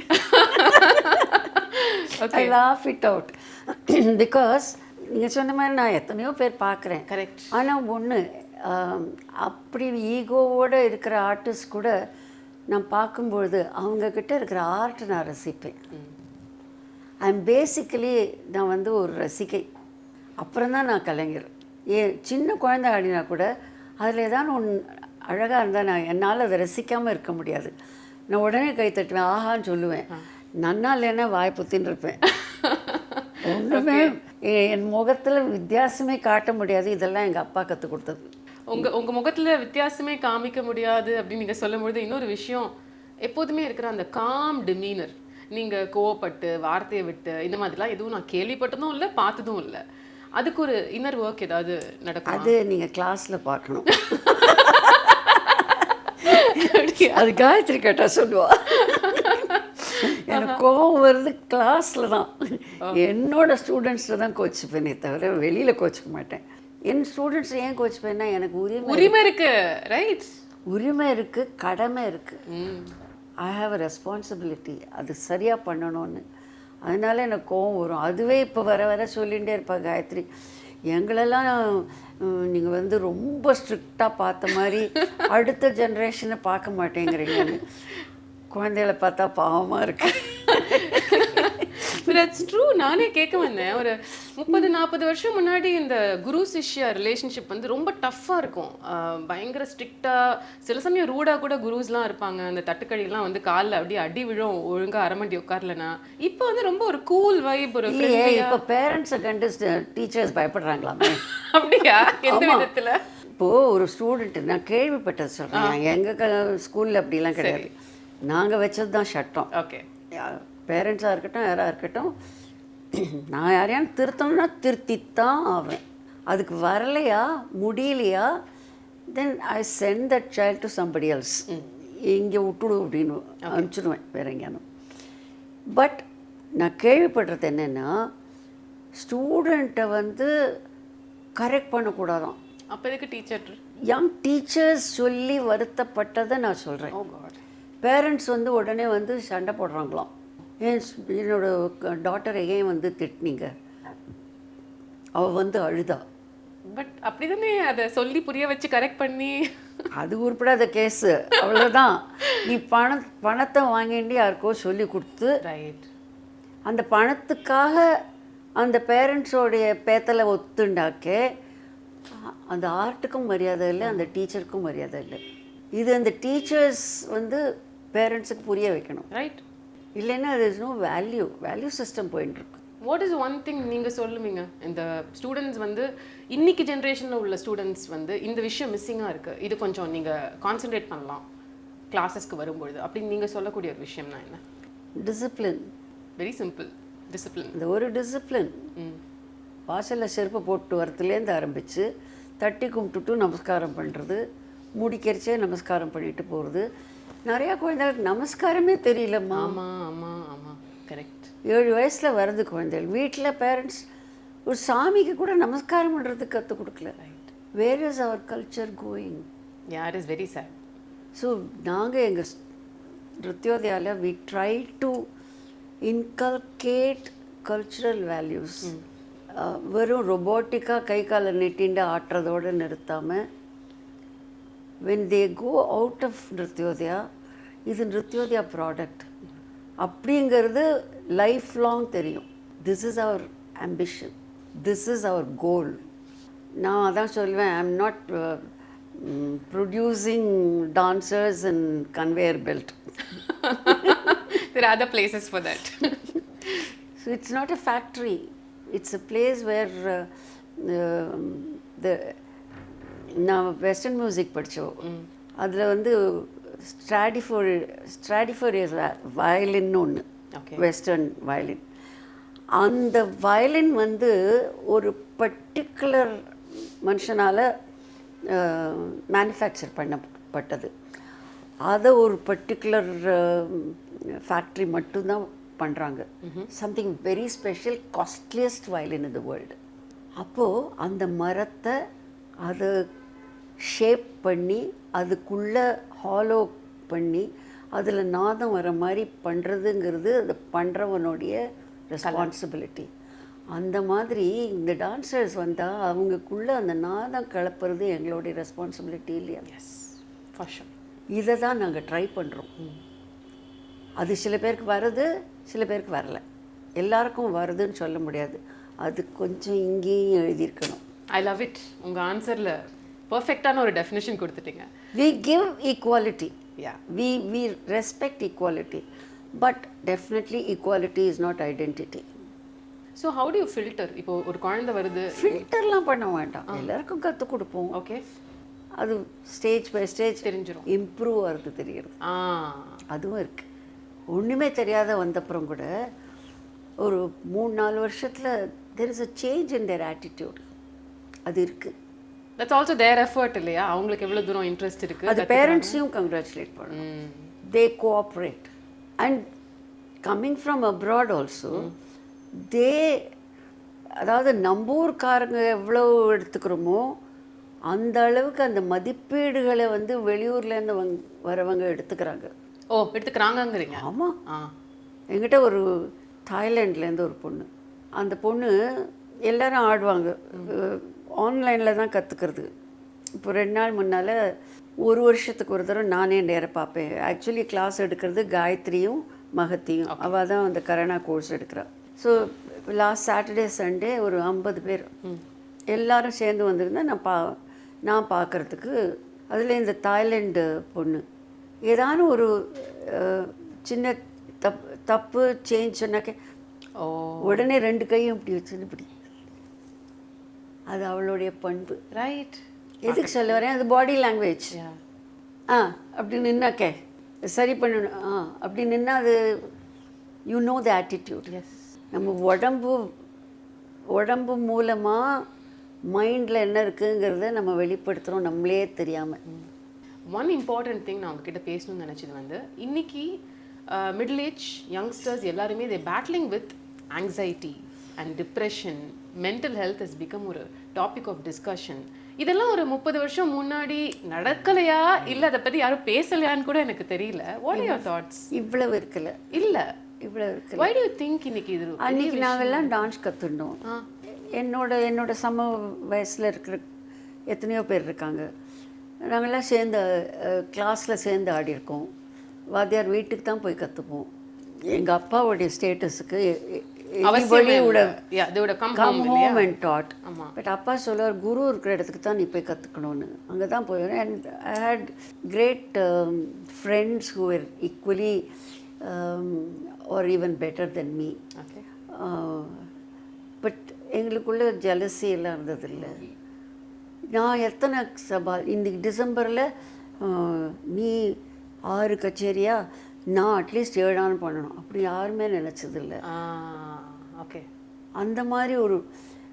ஐ லாஃப் இட் அவுட். பிகாஸ் நீங்கள் சொன்ன மாதிரி நான் எத்தனையோ பேர் பார்க்குறேன். கரெக்ட். ஆனால் ஒன்று, அப்படி ஈகோவோடு இருக்கிற ஆர்டிஸ்ட் கூட நான் பார்க்கும்பொழுது அவங்கக்கிட்ட இருக்கிற ஆர்ட் நான் ரசிப்பேன். ஐ எம் பேசிக்கலி நான் வந்து ஒரு ரசிகை, அப்புறம்தான் நான் கலைஞர். சின்ன குழந்தை ஆடினா கூட அதில் ஏதாவது ஒன்று அழகாக இருந்தால் நான் என்னால் அதை ரசிக்காமல் இருக்க முடியாது. நான் உடனே கை தட்டுவேன், ஆஹான்னு சொல்லுவேன். நன்னா இல்லைன்னா வாய் புத்தின்னு இருப்பேன். ஒன்றுமே என் முகத்தில் வித்தியாசமே காட்ட முடியாது. இதெல்லாம் எங்கள் அப்பா கற்றுக் கொடுத்தது. உங்கள் முகத்தில் வித்தியாசமே காமிக்க முடியாது அப்படின்னு நீங்கள் சொல்லும்பொழுது இன்னொரு விஷயம், எப்போதுமே இருக்கிற அந்த காம் டிமீனர், நீங்கள் கோவப்பட்டு வார்த்தையை விட்டு இந்த மாதிரிலாம் எதுவும் நான் கேள்விப்பட்டதும் இல்லை, பார்த்ததும் இல்லை. அதுக்கு ஒரு இன்னர் ஒர்க் ஏதாவது நடக்கும்? அது நீங்கள் கிளாஸில் பார்க்கணும். அது காயத்ரி கேட்டால் சொல்லுவா. எனக்கு கோவம் வருது கிளாஸில் தான். என்னோட ஸ்டூடெண்ட்ஸில் தான் கோச்சிப்பேனே தவிர வெளியில் கோச்சிக்க மாட்டேன். என் ஸ்டூடெண்ட்ஸ் ஏன் கோச்சிப்பேன்னா எனக்கு உரிமை இருக்கு. ரைட். உரிமை இருக்குது, கடமை இருக்குது. ஐ ஹாவ் அ ரெஸ்பான்சிபிலிட்டி, அது சரியாக பண்ணணும்னு. அதனால எனக்கு கோவம் வரும். அதுவே இப்போ வர வர சொல்லிகிட்டே இருப்பா காயத்ரி, எங்களெல்லாம் நீங்கள் வந்து ரொம்ப ஸ்ட்ரிக்டாக பார்த்த மாதிரி அடுத்த ஜென்ரேஷனை பார்க்க மாட்டேங்கிறீங்கன்னு. குழந்தைகளை பார்த்தா பாவமாக இருக்கு. That's true. நானே கேட்க வந்தேன், ஒரு 30-40 வருஷம் முன்னாடி இந்த குரு சிஷ்யா ரிலேஷன்ஷிப் வந்து ரொம்ப டஃப்பாக இருக்கும். பயங்கர ஸ்ட்ரிக்டாக, சில சமயம் ரூடாக கூட குருஸ்லாம் இருப்பாங்க. அந்த தட்டுக்கடிலாம் வந்து காலில் அப்படியே அடி விழும் ஒழுங்காக அரமண்டி உட்காரலனா. இப்போ வந்து ரொம்ப ஒரு கூல் வைப், ஒரு இப்போ பேரண்ட்ஸை கண்டு டீச்சர்ஸ் பயப்படுறாங்களாமே. அப்படியா? எந்த விதத்தில்? இப்போது ஒரு ஸ்டூடெண்ட்டு நான் கேள்விப்பட்டது சொல்கிறேன், எங்கள் ஸ்கூலில் அப்படிலாம் கிடையாது. நாங்கள் வச்சது தான் சட்டம். ஓகே, பேரண்ட்ஸாக இருக்கட்டும் யாராக இருக்கட்டும், நான் யாரையானு திருத்தணும்னா திருத்தித்தான் ஆவேன். அதுக்கு வரலையா முடியலையா, then I sent that child to somebody else. இங்கே விட்டுடு அப்படின்னு அனுப்பிச்சிடுவேன் வேற எங்கேயானும். பட் நான் கேள்விப்படுறது என்னென்னா, ஸ்டூடெண்ட்டை வந்து கரெக்ட் பண்ணக்கூடாதான். அப்போ எதுக்கு டீச்சர்? யங் டீச்சர்ஸ் சொல்லி வருத்தப்பட்டதை நான் சொல்கிறேன். பேரண்ட்ஸ் வந்து உடனே வந்து சண்டை போடுறாங்களாம். என்னோட டாட்டரை ஏன் வந்து திட்டினீங்க, அவள் வந்து அழுதா. பட் அப்படி தானே அதை சொல்லி புரிய வச்சு கரெக்ட் பண்ணி, அது உருப்படாத கேஸு, அவ்வளோதான். நீ பணத்தை வாங்கிட்டு யாருக்கோ சொல்லி கொடுத்து, ரைட், அந்த பணத்துக்காக அந்த பேரண்ட்ஸோடைய பேத்தலை ஒத்துண்டாக்கே அந்த ஆர்ட்டுக்கும் மரியாதை இல்லை, அந்த டீச்சருக்கும் மரியாதை இல்லை. இது அந்த டீச்சர்ஸ் வந்து பேரண்ட்ஸுக்கு புரிய வைக்கணும். ரைட், இல்லைன்னா அது இஸ் நோ வேல்யூ சிஸ்டம் போயிட்டுருக்கு. வாட் இஸ் ஒன் திங் நீங்கள் சொல்லுவீங்க, இந்த ஸ்டூடெண்ட்ஸ் வந்து இன்னைக்கு ஜென்ரேஷனில் உள்ள ஸ்டூடெண்ட்ஸ் வந்து இந்த விஷயம் மிஸ்ஸிங்காக இருக்குது, இது கொஞ்சம் நீங்கள் கான்சென்ட்ரேட் பண்ணலாம் கிளாஸஸ்க்கு வரும்பொழுது அப்படின்னு நீங்கள் சொல்லக்கூடிய ஒரு விஷயம்னா என்ன? டிசிப்ளின். Very simple, discipline. இந்த ஒரு டிசிப்ளின். வாசலில் செருப்பை போட்டு வரத்துலேருந்து ஆரம்பித்து தட்டி கும்பிட்டுட்டு நமஸ்காரம் பண்ணுறது, முடிக்கிறச்சே நமஸ்காரம் பண்ணிட்டு போகிறது. நிறையா குழந்தைகளுக்கு நமஸ்காரமே தெரியலம்மா. ஆமாம் ஆமாம் ஆமாம், கரெக்ட். 7 வயசில் வருது குழந்தைகள். வீட்டில் பேரண்ட்ஸ் ஒரு சாமிக்கு கூட நமஸ்காரம் பண்ணுறதுக்கு கற்றுக் கொடுக்கல. Right, where is our culture going? யார் இஸ் வெரி சேட். ஸோ நாங்கள் எங்கள் நிருத்யோதயாவில் we try to inculcate cultural values. வெறும் ரொபோட்டிக்காக கை காலை நீட்டிண்டு ஆட்டுறதோடு நிறுத்தாமல், when they go out of Nrithyodaya, இது நிருத்யோதயா ப்ராடக்ட் அப்படிங்கிறது லைஃப் லாங் தெரியும். This is our ambition, this is our goal. நான் அதான் சொல்வேன், I am not producing dancers and conveyor belt. There are other places for that. So it's not a factory, it's a place where நான் western music படித்தோம். அதில் வந்து ஸ்ட்ராடிஃபோரியஸ் வயலின்னு ஒன்று, western violin. அந்த violin வந்து ஒரு பர்டிகுலர் மனுஷனால் மேனுஃபேக்சர் பண்ணப்பட்டது. அதை ஒரு பர்டிகுலர் ஃபேக்ட்ரி மட்டும்தான் பண்ணுறாங்க. Something very special, costliest violin in the world. அப்போது அந்த மரத்தை அதை ஷேப் பண்ணி அதுக்குள்ளே ஹாலோ பண்ணி அதில் நாதம் வர மாதிரி பண்ணுறதுங்கிறது அது பண்ணுறவனுடைய ரெஸ்பான்சிபிலிட்டி. அந்த மாதிரி இந்த டான்சர்ஸ் வந்தால் அவங்களுக்குள்ளே அந்த நாதம் கலப்புறது எங்களுடைய ரெஸ்பான்சிபிலிட்டி இல்லையா? Yes, for sure. இதை தான் நாங்கள் ட்ரை பண்ணுறோம். அது சில பேருக்கு வருது, சில பேருக்கு வரல. எல்லாருக்கும் வருதுன்னு சொல்ல முடியாது. அது கொஞ்சம் இங்கேயும் எழுதியிருக்கணும். I love it. உங்கள் ஆன்சரில் பர்ஃபெக்டான ஒரு டெஃபினேஷன் கொடுத்துட்டீங்க. We give equality. Yeah. We respect equality. But definitely equality is not identity. So how do you filter? இப்போ ஒரு குழந்தை வருது, ஃபில்டர்லாம் பண்ண வேண்டாம், எல்லாருக்கும் கற்றுக் கொடுப்போம். ஓகே, அது ஸ்டேஜ் பை ஸ்டேஜ் தெரிஞ்சிடும், இம்ப்ரூவ் ஆகிறது தெரிகிறது. அதுவும் இருக்குது. ஒன்றுமே தெரியாத வந்தப்புறம் கூட ஒரு 3-4 வருஷத்தில் there is a change in their attitude. அது இருக்குது. தட்ஸ் ஆல்சோ தேர் எஃபர்ட் இல்லையா? அவங்களுக்கு எவ்வளோ தூரம் இன்ட்ரெஸ்ட் இருக்குது, அது பேரண்ட்ஸையும் கங்க்ராச்சுலேட் பண்ணணும். They cooperate. And coming from abroad also அதாவது நம்ம ஊர்க்காரங்க எவ்வளோ எடுத்துக்கிறோமோ அந்த அளவுக்கு அந்த மதிப்பீடுகளை வந்து வெளியூர்லேருந்து வரவங்க எடுத்துக்கிறாங்க. ஓ, எடுத்துக்கிறாங்கங்கிறீங்க? ஆமாம். என்கிட்ட ஒரு தாய்லாண்ட்லேருந்து ஒரு பொண்ணு, அந்த பொண்ணு எல்லாரும் ஆடுவாங்க. ஆன்லைனில் தான் கற்றுக்கிறது. இப்போ 2 நாள் முன்னால் ஒரு வருஷத்துக்கு ஒரு தடவை நானே நேராக பார்ப்பேன். ஆக்சுவலி கிளாஸ் எடுக்கிறது காயத்ரியும் மகத்தியும். அவள் தான் அந்த கரோனா கோர்ஸ் எடுக்கிறாள். ஸோ லாஸ்ட் சாட்டர்டே சண்டே ஒரு 50 பேர் எல்லாரும் சேர்ந்து வந்திருந்தா நான் பார்க்குறதுக்கு. அதில் இந்த தாய்லாண்டு பொண்ணு ஏதான ஒரு சின்ன தப்பு சேஞ்ச் சொன்னாக்க உடனே 2 கையும் இப்படி வச்சுன்னு இப்படி. அது அவளுடைய பண்பு. ரைட். எதுக்கு சொல்ல வரேன், அது பாடி லாங்குவேஜ். அப்படி நின்னாக்கே சரி பண்ணணும். அப்படி நின்னா அது யூ நோ த ஆட்டிடியூட். நம்ம உடம்பு மூலமாக மைண்டில் என்ன இருக்குங்கிறத நம்ம வெளிப்படுத்துகிறோம் நம்மளே தெரியாமல். ஒன் இம்பார்ட்டன்ட் திங் நான் உங்ககிட்ட பேசணும்னு நினச்சது வந்து, இன்னைக்கு மிடில் ஏஜ் யங்ஸ்டர்ஸ் எல்லாருமே they battling with anxiety and depression, mental health has become ஒரு டாபிக் ஆஃப் டிஸ்கஷன். இதெல்லாம் ஒரு 30 வருஷம் முன்னாடி நடக்கலையா இல்லை அதை பற்றி யாரும் பேசலையான்னு கூட எனக்கு தெரியல. What are your thoughts? இவ்வளவு இருக்குல்ல. இல்லை இவ்வளவு இருக்குல்ல. why do you think இன்னைக்கு இது அன்றைக்கி நாங்கள்லாம் டான்ஸ் கற்றுண்டோம். என்னோட சம வயசில் இருக்கிற எத்தனையோ பேர் இருக்காங்க. நாங்கள்லாம் சேர்ந்து கிளாஸில் சேர்ந்து ஆடியிருக்கோம். வாத்தியார் வீட்டுக்கு தான் போய் கற்றுப்போம். எங்கள் அப்பாவுடைய ஸ்டேட்டஸுக்கு come home and taught. But அப்பா சொல்லுவார், குரு இருக்கிற இடத்துக்கு தான் நீ போய் கற்றுக்கணும்னு. அங்கே தான் போய். And I had great friends who were equally or even better than me. But எங்களுக்குள்ள ஜெலசி எல்லாம் இருந்ததில்லை. நான் எத்தனை இந்த டிசம்பரில் நீ 6 கச்சேரியா, நான் அட்லீஸ்ட் 7 பண்ணணும், அப்படி யாருமே நினச்சதில்லை. ஓகே. அந்த மாதிரி ஒரு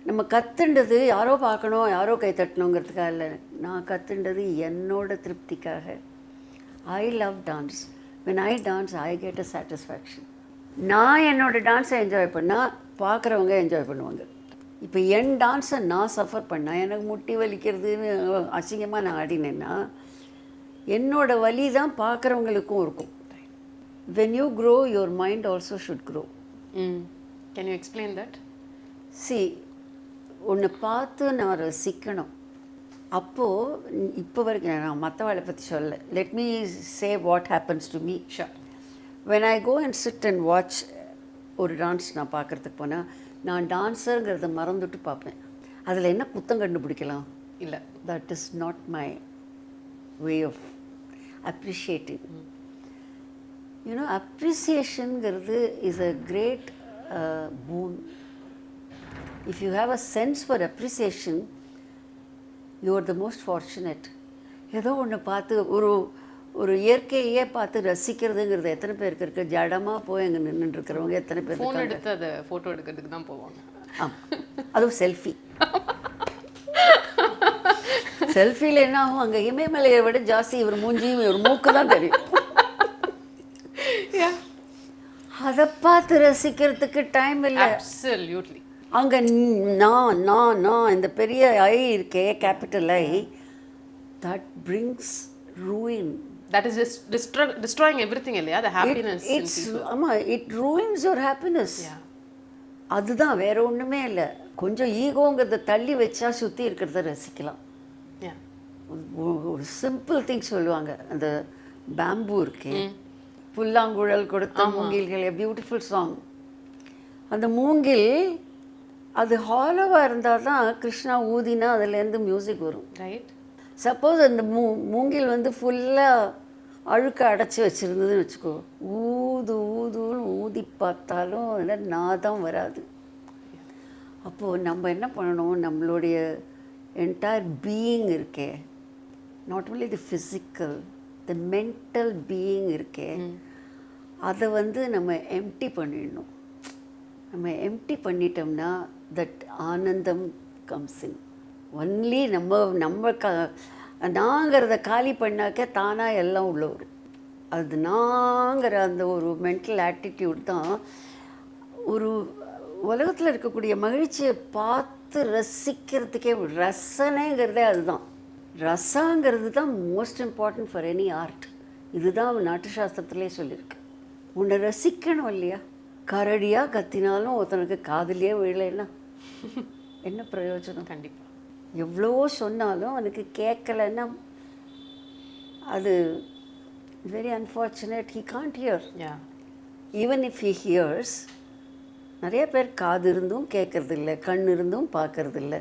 நம்ம கற்றுண்டது யாரோ பார்க்கணும், யாரோ கை தட்டணுங்கிறதுக்காக இல்லை. நான் கற்றுண்டது என்னோட திருப்திக்காக. I love dance. when I dance I get a satisfaction. நான் என்னோடய டான்ஸை என்ஜாய் பண்ணால் பார்க்குறவங்க என்ஜாய் பண்ணுவாங்க. இப்போ என் டான்ஸை நான் சஃபர் பண்ணால், எனக்கு முட்டி வலிக்கிறதுன்னு அசிங்கமாக நான் ஆடினேன்னா என்னோட வலி தான் பார்க்குறவங்களுக்கும் இருக்கும். when you grow your mind also should grow. Can you explain that? See, ஒன்று பார்த்து நான் ரசிக்கணும். அப்போது இப்போ வரைக்கும் நான் மற்றவாளை பற்றி சொல்ல. let me say what happens to me. Sure. when I go and sit and watch ஒரு டான்ஸ் நான் பார்க்குறதுக்கு போனால், நான் டான்ஸருங்கிறத மறந்துட்டு பார்ப்பேன். அதில் என்ன குத்தம் கண்டுபிடிக்கலாம்? இல்லை. That is not my way of appreciating. You know, அப்ரிசியேஷனுங்கிறது is a great boon. if you have a sense for appreciation, you are the most fortunate. ஏதோ ஒன்று பார்த்து ஒரு இயற்கையே பார்த்து ரசிக்கிறதுங்கிறது எத்தனை பேருக்கு இருக்குது? ஜடமாக போய் அங்கே நின்றுட்டுருக்கிறவங்க எத்தனை பேர்? ஃபோன் எடுத்து அதை ஃபோட்டோ எடுக்கிறதுக்கு தான் போவாங்க. அதுவும் செல்ஃபி. செல்ஃபியில் என்ன ஆகும், அங்கே இமயமலையை விட ஜாஸ்தி இவர் மூஞ்சியும் இவர் மூக்கு தான் தெரியும். அதை பார்த்து ரசிக்கிறதுக்கு டைம் இல்லை. அப்சல்யூட்லி. அங்கே நான் இந்த பெரிய ஐ இருக்கே, capital I, that brings ruin. That is just destroying everything இல்லையா? the happiness in people. ஆமா, it ruins your happiness. அதுதான், வேற ஒன்றுமே இல்லை. கொஞ்சம் ஈகோங்கிறத தள்ளி வச்சா சுற்றி இருக்கிறத ரசிக்கலாம். ஒரு சிம்பிள் திங் சொல்லுவாங்க, அந்த பேம்பு இருக்கே, புல்லாங்குழல் கொடுத்த மூங்கில்கள், பியூட்டிஃபுல் சாங். அந்த மூங்கில் அது ஹாலோவாக இருந்தால் தான் கிருஷ்ணா ஊதினா அதுலேருந்து மியூசிக் வரும். ரைட். சப்போஸ் அந்த மூங்கில் வந்து ஃபுல்லாக அழுக்க அடைச்சி வச்சுருந்ததுன்னு வச்சுக்கோ, ஊதுன்னு ஊதி பார்த்தாலும் அதில் நாதம் வராது. அப்போது நம்ம என்ன பண்ணணும், நம்மளுடைய என்டையர் பீயிங் இருக்கே, not only the physical, the mental being இருக்கே, அதை வந்து நம்ம எம்டி பண்ணிடணும். நம்ம எம்டி பண்ணிட்டோம்னா தட் ஆனந்தம் கம்ஸ் இன். ஒன்லி நம்ம நாங்கிறத காலி பண்ணாக்க தானாக எல்லாம் உள்ள வரும். அது நாங்கிற அந்த ஒரு மென்டல் ஆட்டிடியூட் தான் ஒரு உலகத்தில் இருக்கக்கூடிய மகிழ்ச்சியை பார்த்து ரசிக்கிறதுக்கே. ரசனைங்கிறதே அதுதான். ரசாங்கிறது தான் most important for any art. இதுதான் நாட்டு சாஸ்திரத்திலே சொல்லியிருக்கு. உன்னை ரசிக்கணும் இல்லையா? கரடியாக கத்தினாலும் ஒருத்தனுக்கு காதலியே விழலைன்னா என்ன பிரயோஜனம்? கண்டிப்பா. எவ்வளோ சொன்னாலும் அவனுக்கு கேட்கலன்னா அது very unfortunate, he can't hear. Even if he hears, நிறைய பேர் காது இருந்தும் கேட்கறதில்ல, கண் இருந்தும் பார்க்கறதில்ல.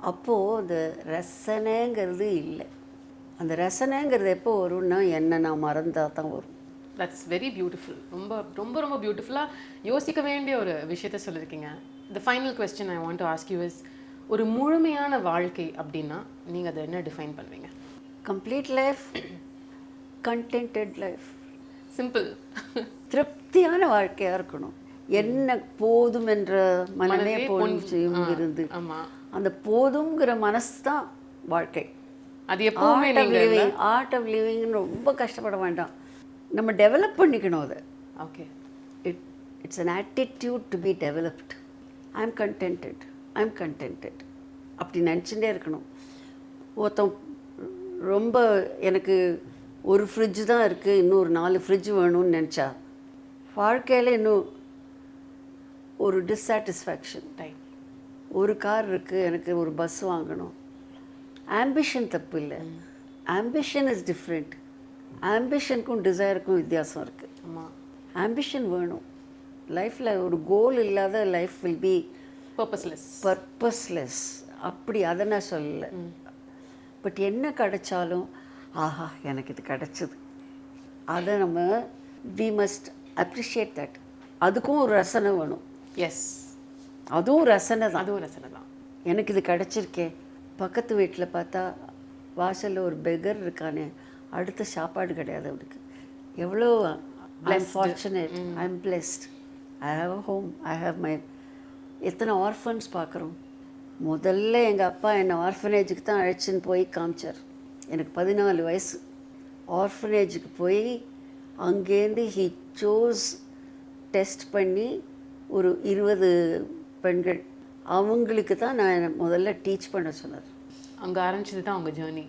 அப்போது அந்த ரசனைங்கிறது இல்லை. அந்த ரசனைங்கிறது எப்போ வரும்னா என்ன நான் மறந்தால் தான் வரும். That's very beautiful. ரொம்ப ரொம்ப ரொம்ப பியூட்டிஃபுல்லாக யோசிக்க வேண்டிய ஒரு விஷயத்த சொல்லியிருக்கீங்க. The final question I want to ask you is, ஒரு முழுமையான வாழ்க்கை அப்படின்னா நீங்கள் அதை என்ன டிஃபைன் பண்ணுவீங்க? Complete life, contented life. Simple. திருப்தியான வாழ்க்கையாக இருக்கணும். என்ன போதும் என்ற மனமே போதும் செய்யும் விருந்து. அந்த போதுங்கிற மனசு தான் வாழ்க்கை. அது எப்பவுமே ஆர்ட் ஆஃப் லிவிங்னு ரொம்ப கஷ்டப்பட வேண்டாம், நம்ம டெவலப் பண்ணிக்கணும் அதை. Okay, it's an attitude to be developed. I am contented அப்படி நினச்சிட்டே இருக்கணும். ஒருத்தன் ரொம்ப எனக்கு ஒரு ஃப்ரிட்ஜு தான் இருக்குது, இன்னும் ஒரு 4 ஃப்ரிட்ஜ் வேணும்னு நினச்சா வாழ்க்கையில் இன்னும் ஒரு டிஸ்சாட்டிஸ்ஃபேக்ஷன். ஒரு கார் இருக்குது, எனக்கு ஒரு பஸ் வாங்கணும். ஆம்பிஷன் தப்பு இல்லை, ஆம்பிஷன் இஸ் டிஃப்ரெண்ட். ஆம்பிஷனுக்கும் டிசைருக்கும் வித்தியாசம் இருக்குது. ஆமாம், ஆம்பிஷன் வேணும். லைஃப்பில் ஒரு கோல் இல்லாத லைஃப் வில் பி பர்பஸ்லெஸ். அப்படி அதை நான் சொல்லலை. பட் என்ன கிடைச்சாலும் ஆஹா எனக்கு இது கிடைச்சது, அதை நம்ம வி மஸ்ட் அப்ரிஷியேட் தட். அதுக்கும் ஒரு ரசனை வேணும். எஸ், அதுவும் ரசனை தான். அதுவும் ரசனை தான். எனக்கு இது கிடச்சிருக்கே. பக்கத்து வீட்டில் பார்த்தா வாசலில் ஒரு பெகர் இருக்கானே, அடுத்த சாப்பாடு கிடையாது அவனுக்கு. எவ்வளோ I am fortunate, I am blessed, I have a home, I have my. எத்தனை ஆர்ஃபன்ஸ் பார்க்குறோம். முதல்ல எங்கள் அப்பா என்னை ஆர்ஃபனேஜுக்கு தான் அழைச்சின்னு போய் காமிச்சார். எனக்கு 14 வயசு. ஆர்ஃபனேஜுக்கு போய் அங்கேருந்து ஹி சோஸ் டெஸ்ட் பண்ணி ஒரு 20 பெண்கள், அவங்களுக்கு தான் நான் முதல்ல டீச் பண்ண சொன்னார். அங்கே ஆரம்பிச்சது தான் அவங்க journey.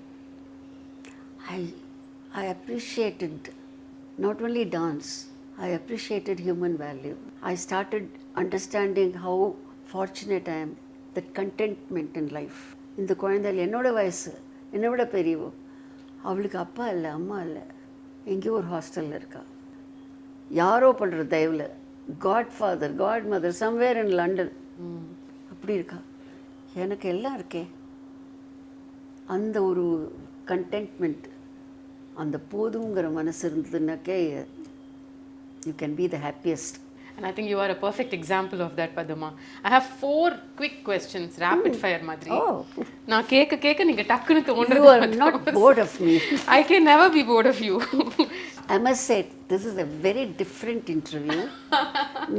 I appreciated not only dance, I appreciated human value. I started understanding how fortunate I am, that contentment in life. இந்த குழந்தைகள் என்னோட வயசு, என்னை விட பெரியவோ, அவளுக்கு அப்பா இல்லை, அம்மா இல்லை, எங்கேயோ ஒரு ஹாஸ்டலில் இருக்கா. யாரோ பண்ணுற தயவில் godfather, godmother somewhere in London அப்படி இருக்கா. எனக்கு எல்லாம் இருக்கே. அந்த ஒரு கண்டென்ட்மெண்ட், அந்த போதுங்கிற மனசு இருந்ததுன்னாக்கே you can be the happiest. And I think you are a perfect example of that, Padma. I have 4 quick questions, rapid fire மாதிரி. நான் கேக்க நீங்க டக்குன்னு தோன்றது. You are not bored of me. I can never be bored of you. I must say this is a very different interview.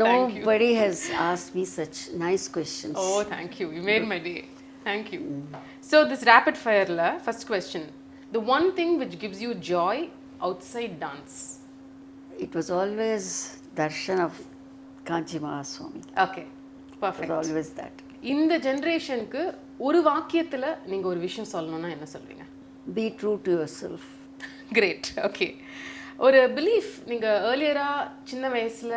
Nobody has asked me such nice questions. Oh, thank you. You made my day. Thank you. So this rapid fire la first question. The one thing which gives you joy outside dance. It was always darshan of Kanchi Mahaswami. Okay, perfect. It was always that. இந்த ஜெனரேஷனுக்கு ஒரு வாக்கியத்துல நீங்க ஒரு விஷயம் சொல்லணும்னா என்ன சொல்வீங்க? Be true to yourself. Great. Okay. ஒரு பிலீஃப் நீங்க ஏர்லியரா சின்ன வயசுல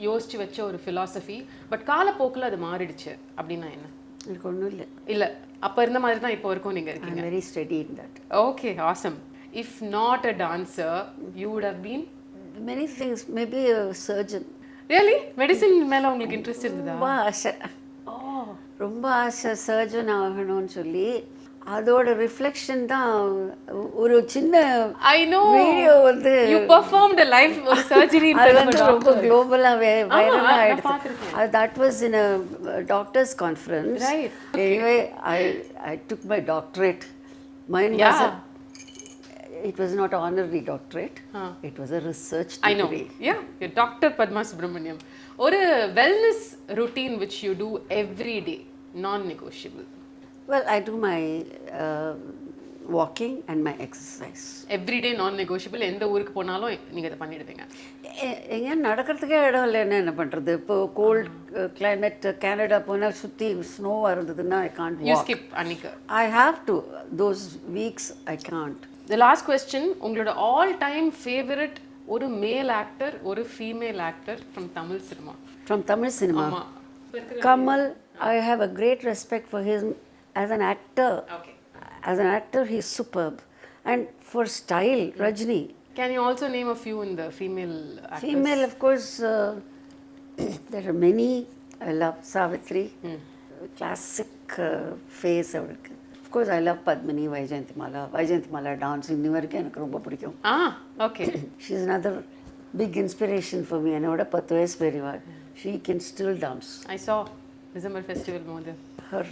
யோசிச்சு வச்ச ஒரு philosophy, பட் காலப்போக்கில் அது மாறிடுச்சு அப்படின்னா என்ன? எனக்கு ஒன்றும் இல்லை. இல்லை, அப்போ இருந்த மாதிரி தான் இப்போ வரைக்கும் நீங்கள் இருக்கீங்க. I'm very steady in that. Okay, awesome. If not a dancer, you would have been? Many things, maybe a surgeon. Really? Medicine மேலே உங்களுக்கு இன்ட்ரெஸ்ட் இருந்ததா? ரொம்ப ஆசை. ரொம்ப ஆசை சர்ஜன் ஆகணும்னு சொல்லி. அதோட ரிஃப்ளெக்ஷன் தான் ஒரு சின்ன வீடியோ வந்து you performed a live surgery in front of a doctor. ரொம்ப குளோபலா வைரலா ஆயிடுச்சு. That was in a doctor's conference. Right. Anyway, I took my doctorate. Mine was it was not an honorary doctorate. It was a research degree. I know. Yeah, you're Dr. Padma Subrahmanyam. ஒரு wellness routine which you do every day, non-negotiable. Well, I do my walking and my exercise. Every day non-negotiable. எந்த ஊருக்கு போனாலும் நீங்க இதை பண்ணிடுவீங்க. எங்க நடக்கிறதுக்கே இடம் இல்லைன்னா என்ன பண்ணுறது? இப்போ கோல்ட் கிளைமேட் கனடா போனால் சுற்றி ஸ்னோவாக இருந்ததுன்னா I can't walk. You skip அன்னைக்கு. I have to. Those weeks I can't. The last question, உங்களோட all time favorite ஒரு மேல் ஆக்டர் ஒரு female actor from Tamil cinema? From Tamil cinema. Kamal I have a great respect for him as an actor. Okay. As an actor, he's superb. And for style, Rajni. Can you also name a few in the female actors? Female, of course, there are many. I love Savitri. Classic face அவருக்கு. Of course, I love Padmini, Vaijayanthimala. Vaijayanthimala dance இன்னி வரைக்கும் எனக்கு ரொம்ப பிடிக்கும். Okay. She's another big inspiration for me. என்னோட 10 வயசு பெரியவா. She can still dance. I saw December festival model. Her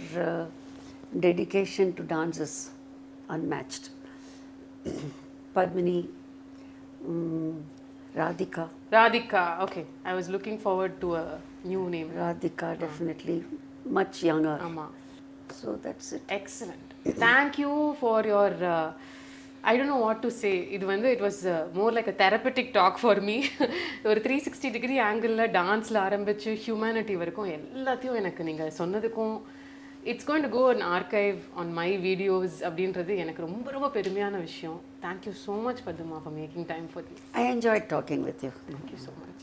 dedication to dance is unmatched. Padmini, Radhika. Okay. I was looking forward to a new name. Radhika, definitely much younger. Ama. So that's it. Excellent. Thank you for your I don't know what to say. It was more like a therapeutic talk for me. ஒரு 360 degree angle டான்ஸ்ல ஆரம்பிச்சு humanity வரைக்கும் எல்லாத்தையும் எனக்கு நீங்க சொன்னதுக்கும் it's going to go an archive on my videos அப்படின்றது எனக்கு ரொம்ப ரொம்ப பெருமையான விஷயம். Thank you so much Padma for making time for this. I enjoyed talking with you. Thank you so much.